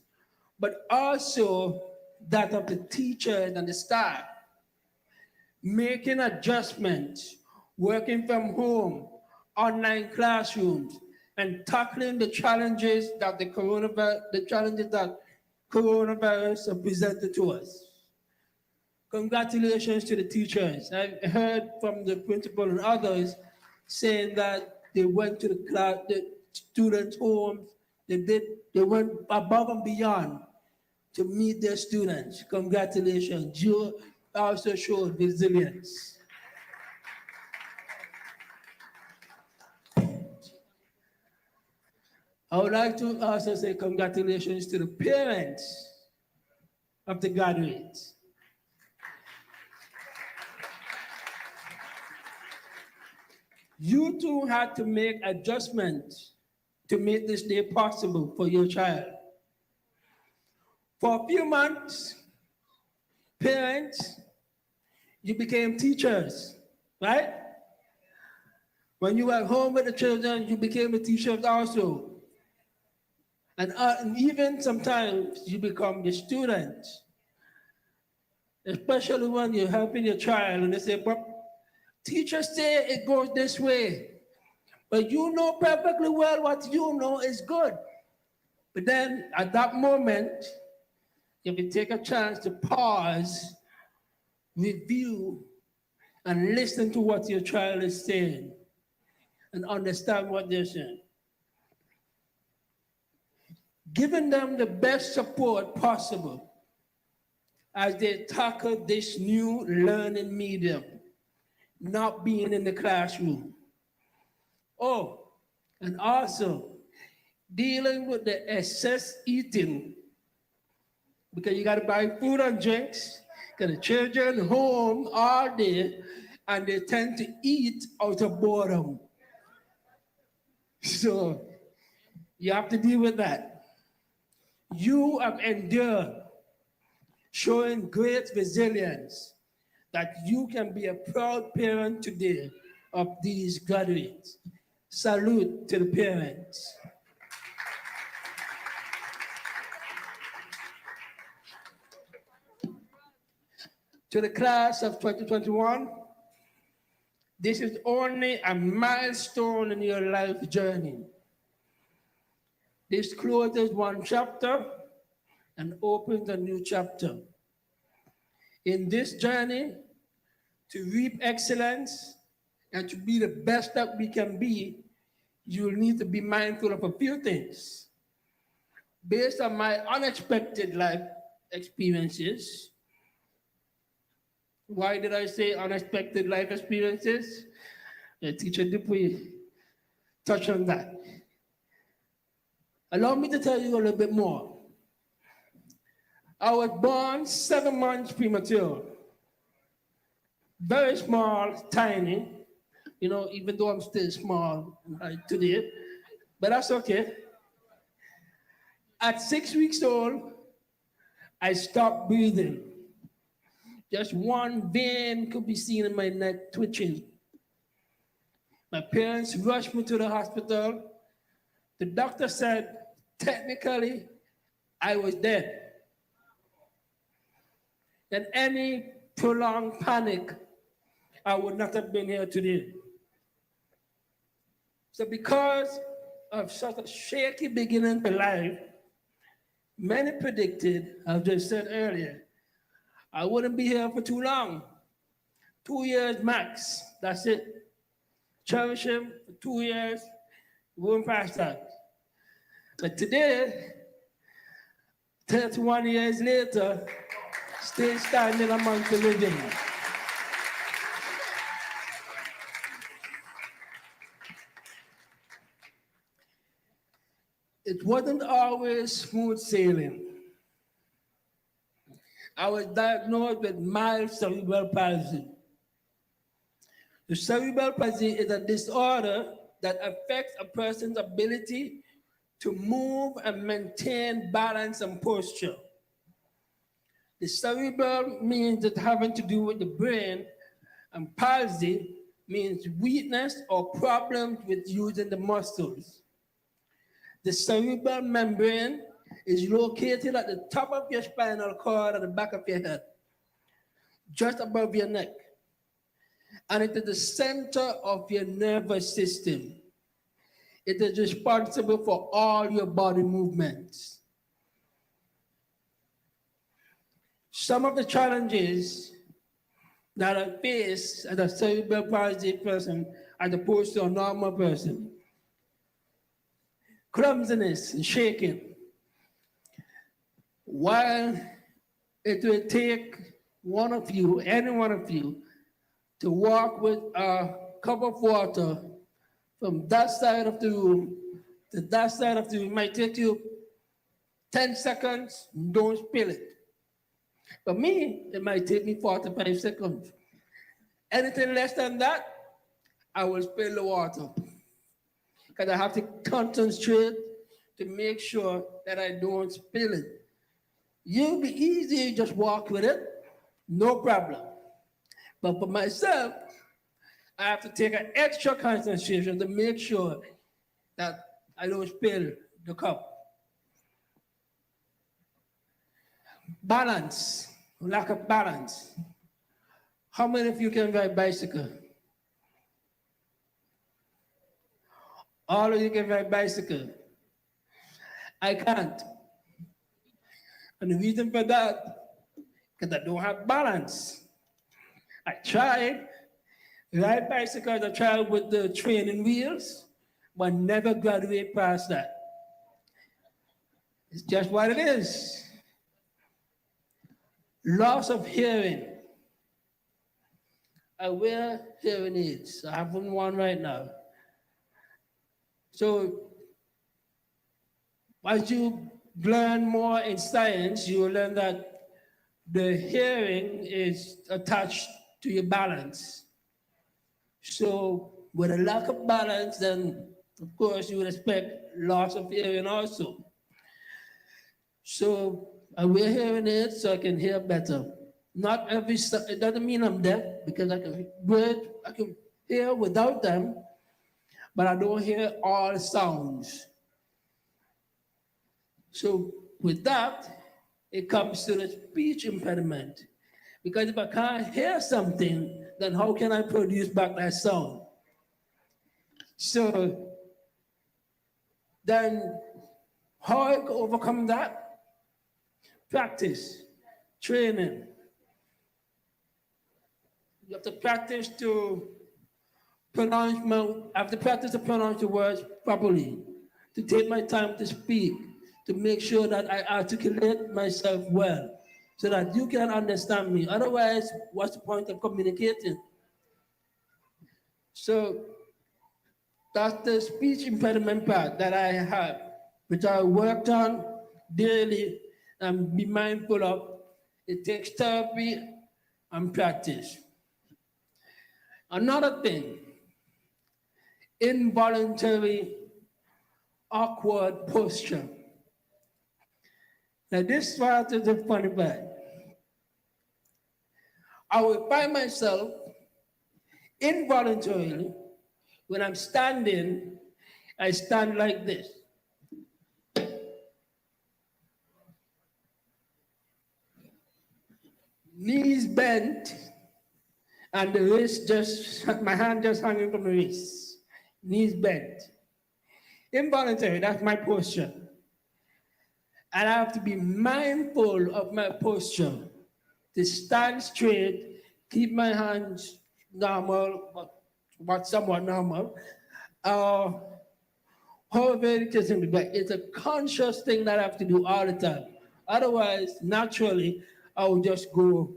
but also that of the teachers and the staff, making adjustments, working from home, online classrooms, and tackling the challenges that coronavirus have presented to us. Congratulations to the teachers. I've heard from the principal and others saying that they went to the students' homes. They went above and beyond to meet their students. Congratulations. You also showed resilience. I would like to also say congratulations to the parents of the graduates. You too had to make adjustments to make this day possible for your child. For a few months, parents, you became teachers, right? When you were at home with the children, you became a teacher also. And even sometimes you become the student, especially when you're helping your child and they say, but teachers say it goes this way, but you know perfectly well what you know is good. But then at that moment, if you take a chance to pause, review, and listen to what your child is saying and understand what they're saying, giving them the best support possible as they tackle this new learning medium, not being in the classroom. Oh, and also dealing with the excess eating, because you got to buy food and drinks, got the children home all day, and they tend to eat out of boredom. So you have to deal with that. You have endured, showing great resilience, that you can be a proud parent today of these graduates. Salute to the parents. To the class of 2021, this is only a milestone in your life journey. This closes one chapter and opens a new chapter. In this journey, to reap excellence and to be the best that we can be, you'll need to be mindful of a few things. Based on my unexpected life experiences, why did I say unexpected life experiences? Teacher Dupuy touched on that. Allow me to tell you a little bit more. I was born 7 months premature. Very small, tiny, even though I'm still small today, but that's okay. At 6 weeks old, I stopped breathing. Just one vein could be seen in my neck twitching. My parents rushed me to the hospital. The doctor said, technically, I was dead. In any prolonged panic, I would not have been here today. So because of such a shaky beginning to life, many predicted, as I said earlier, I wouldn't be here for too long. 2 years max. That's it. Cherish him for 2 years. Won't pass that. But today, 31 years later, still standing amongst the living. It wasn't always smooth sailing. I was diagnosed with mild cerebral palsy. The cerebral palsy is a disorder that affects a person's ability to move and maintain balance and posture. The cerebral means it having to do with the brain, and palsy means weakness or problems with using the muscles. The cerebral membrane is located at the top of your spinal cord at the back of your head, just above your neck. And it is the center of your nervous system. It is responsible for all your body movements. Some of the challenges that I face as a cerebral palsy person as opposed to a normal person: clumsiness and shaking. While it will take one of you, any one of you, to walk with a cup of water from that side of the room to that side of the room, it might take you 10 seconds, don't spill it. For me, it might take me 45 seconds. Anything less than that, I will spill the water. Because I have to concentrate to make sure that I don't spill it. You'll be easy, you just walk with it, no problem. But for myself, I have to take an extra concentration to make sure that I don't spill the cup. Balance, lack of balance. How many of you can ride bicycle? All of you can ride bicycle. I can't. And the reason for that, because I don't have balance. I tried, ride bicycle as a child with the training wheels, but never graduate past that. It's just what it is. Loss of hearing. I wear hearing aids. I have one right now. So as you learn more in science, you will learn that the hearing is attached to your balance. So with a lack of balance, then of course you would expect loss of hearing also. So I wear hearing aids so I can hear better. Not every, it doesn't mean I'm deaf, because I can hear without them, but I don't hear all sounds. So with that, it comes to the speech impediment. Because if I can't hear something, then how can I produce back that sound? So then how I can overcome that? Practice, training. You have to practice to pronounce the words properly, to take my time to speak, to make sure that I articulate myself well, so that you can understand me. Otherwise, what's the point of communicating? So that's the speech impediment part that I have, which I worked on daily and be mindful of. It takes therapy and practice. Another thing, involuntary awkward posture. Now this part is the funny part. I will find myself involuntarily, when I'm standing, I stand like this. Knees bent, and the wrist my hand just hanging from the wrist. Knees bent. Involuntary, that's my posture. And I have to be mindful of my posture to stand straight, keep my hands normal, but somewhat normal. However it is in the back, it's a conscious thing that I have to do all the time. Otherwise, naturally, I will just go.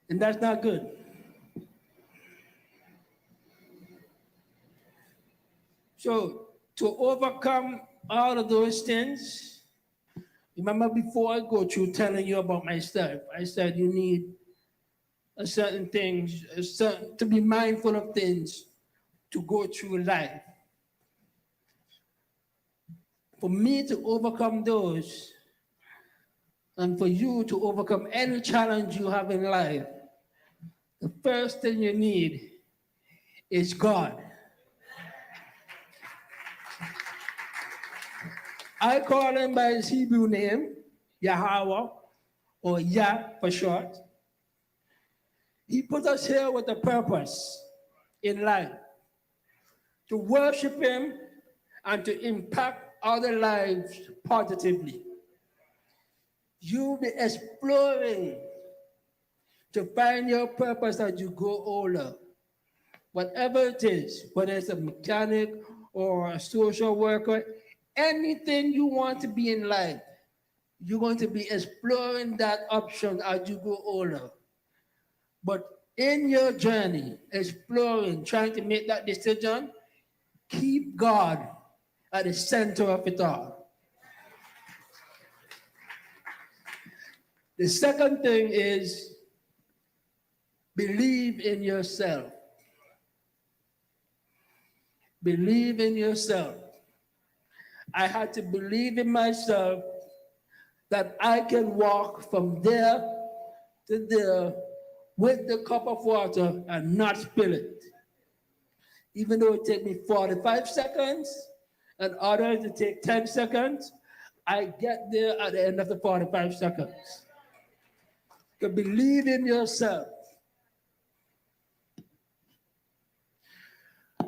And that's not good. So to overcome all of those things, remember before I go through telling you about myself, I said you need a certain things, to be mindful of things to go through life. For me to overcome those, and for you to overcome any challenge you have in life, the first thing you need is God. I call him by his Hebrew name, Yahweh, or Yah for short. He put us here with a purpose in life, to worship him and to impact other lives positively. You'll be exploring to find your purpose as you grow older. Whatever it is, whether it's a mechanic or a social worker, anything you want to be in life, you're going to be exploring that option as you grow older. But in your journey, exploring, trying to make that decision, keep God at the center of it all. The second thing is believe in yourself. Believe in yourself. I had to believe in myself that I can walk from there to there with the cup of water and not spill it. Even though it take me 45 seconds and others it take 10 seconds, I get there at the end of the 45 seconds. To believe in yourself.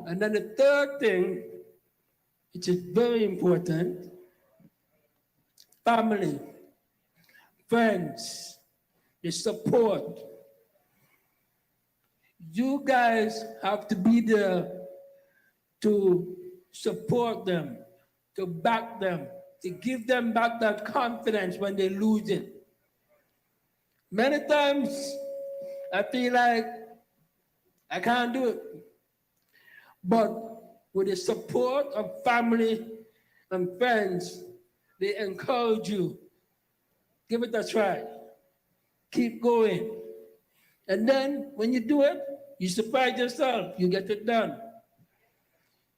And then the third thing, which is very important, family, friends, the support. You guys have to be there to support them, to back them, to give them back that confidence when they lose it. Many times I feel like I can't do it. But with the support of family and friends, they encourage you. Give it a try. Keep going. And then when you do it, you surprise yourself. You get it done.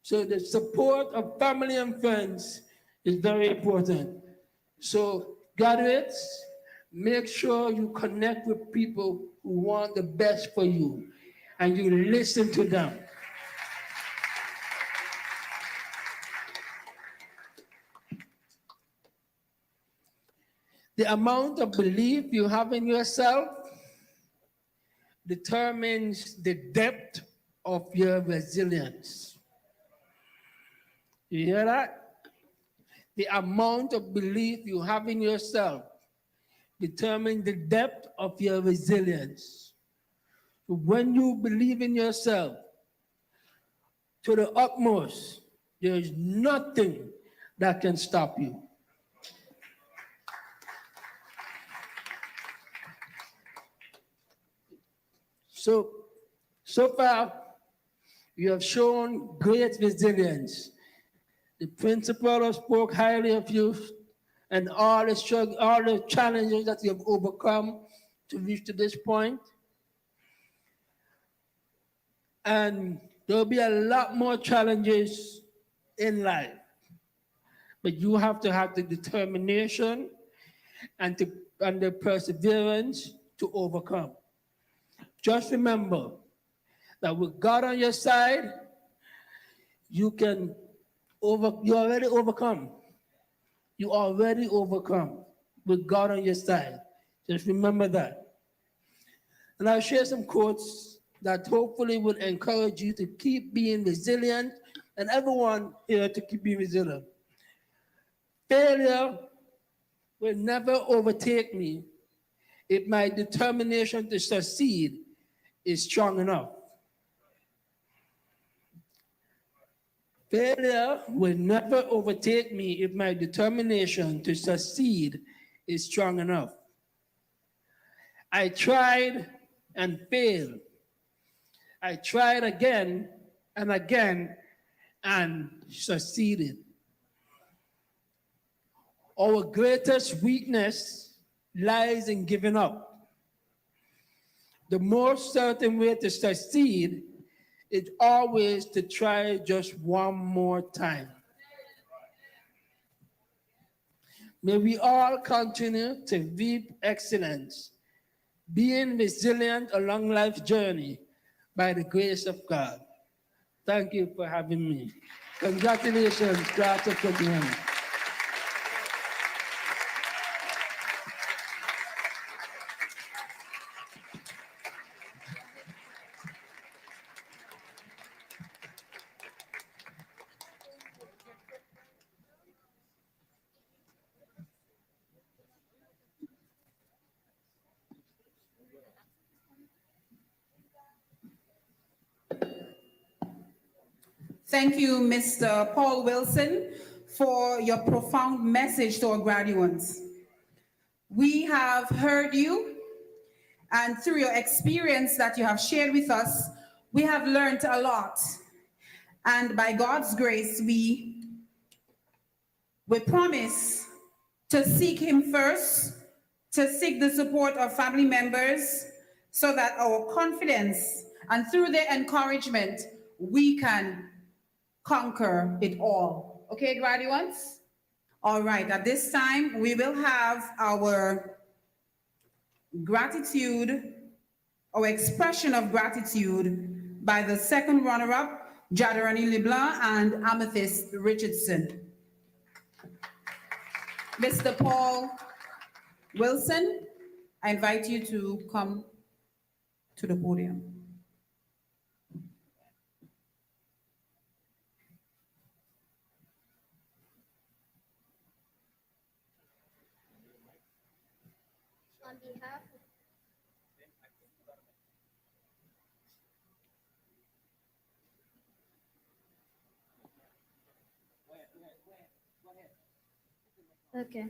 So the support of family and friends is very important. So graduates, make sure you connect with people who want the best for you and you listen to them. The amount of belief you have in yourself determines the depth of your resilience. You hear that? The amount of belief you have in yourself determines the depth of your resilience. When you believe in yourself to the utmost, there is nothing that can stop you. So far, you have shown great resilience. The principal spoke highly of you and all the challenges that you have overcome to reach to this point. And there'll be a lot more challenges in life. But you have to have the determination and the perseverance to overcome. Just remember that with God on your side, you already overcome. You already overcome with God on your side. Just remember that. And I'll share some quotes that hopefully will encourage you to keep being resilient and everyone here to keep being resilient. Failure will never overtake me if my determination to succeed is strong enough. Failure will never overtake me if my determination to succeed is strong enough. I tried and failed. I tried again and again and succeeded. Our greatest weakness lies in giving up. The most certain way to succeed is always to try just one more time. May we all continue to reap excellence, being resilient along life's journey by the grace of God. Thank you for having me. Congratulations, class of 21. Thank you, Mr. Paul Wilson, for your profound message to our graduates. We have heard you, and through your experience that you have shared with us, we have learned a lot. And by God's grace, we promise to seek Him first, to seek the support of family members, so that our confidence and through their encouragement, we can conquer it all. Okay, graduates? All right, at this time, we will have our gratitude, our expression of gratitude by the second runner-up, Jadarani LeBlanc and Amethyst Richardson. Mr. Paul Wilson, I invite you to come to the podium. On behalf of Okay.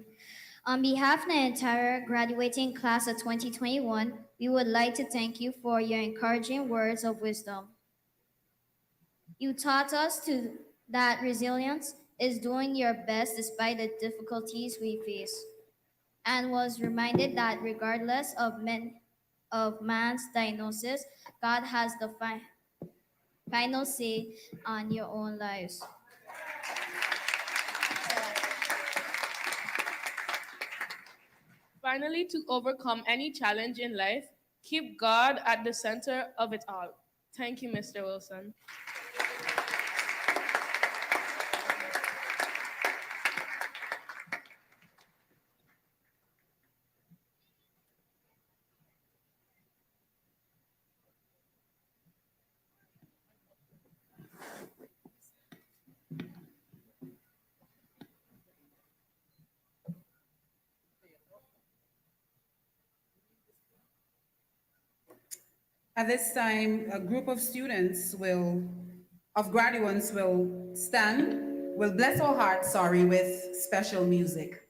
On behalf of the entire graduating class of 2021, we would like to thank you for your encouraging words of wisdom. You taught us that resilience is doing your best despite the difficulties we face, and was reminded that regardless of man's diagnosis, God has the final say on your own lives. Finally, to overcome any challenge in life, keep God at the center of it all. Thank you, Mr. Wilson. At this time, a group of graduates will stand, will bless our hearts, with special music.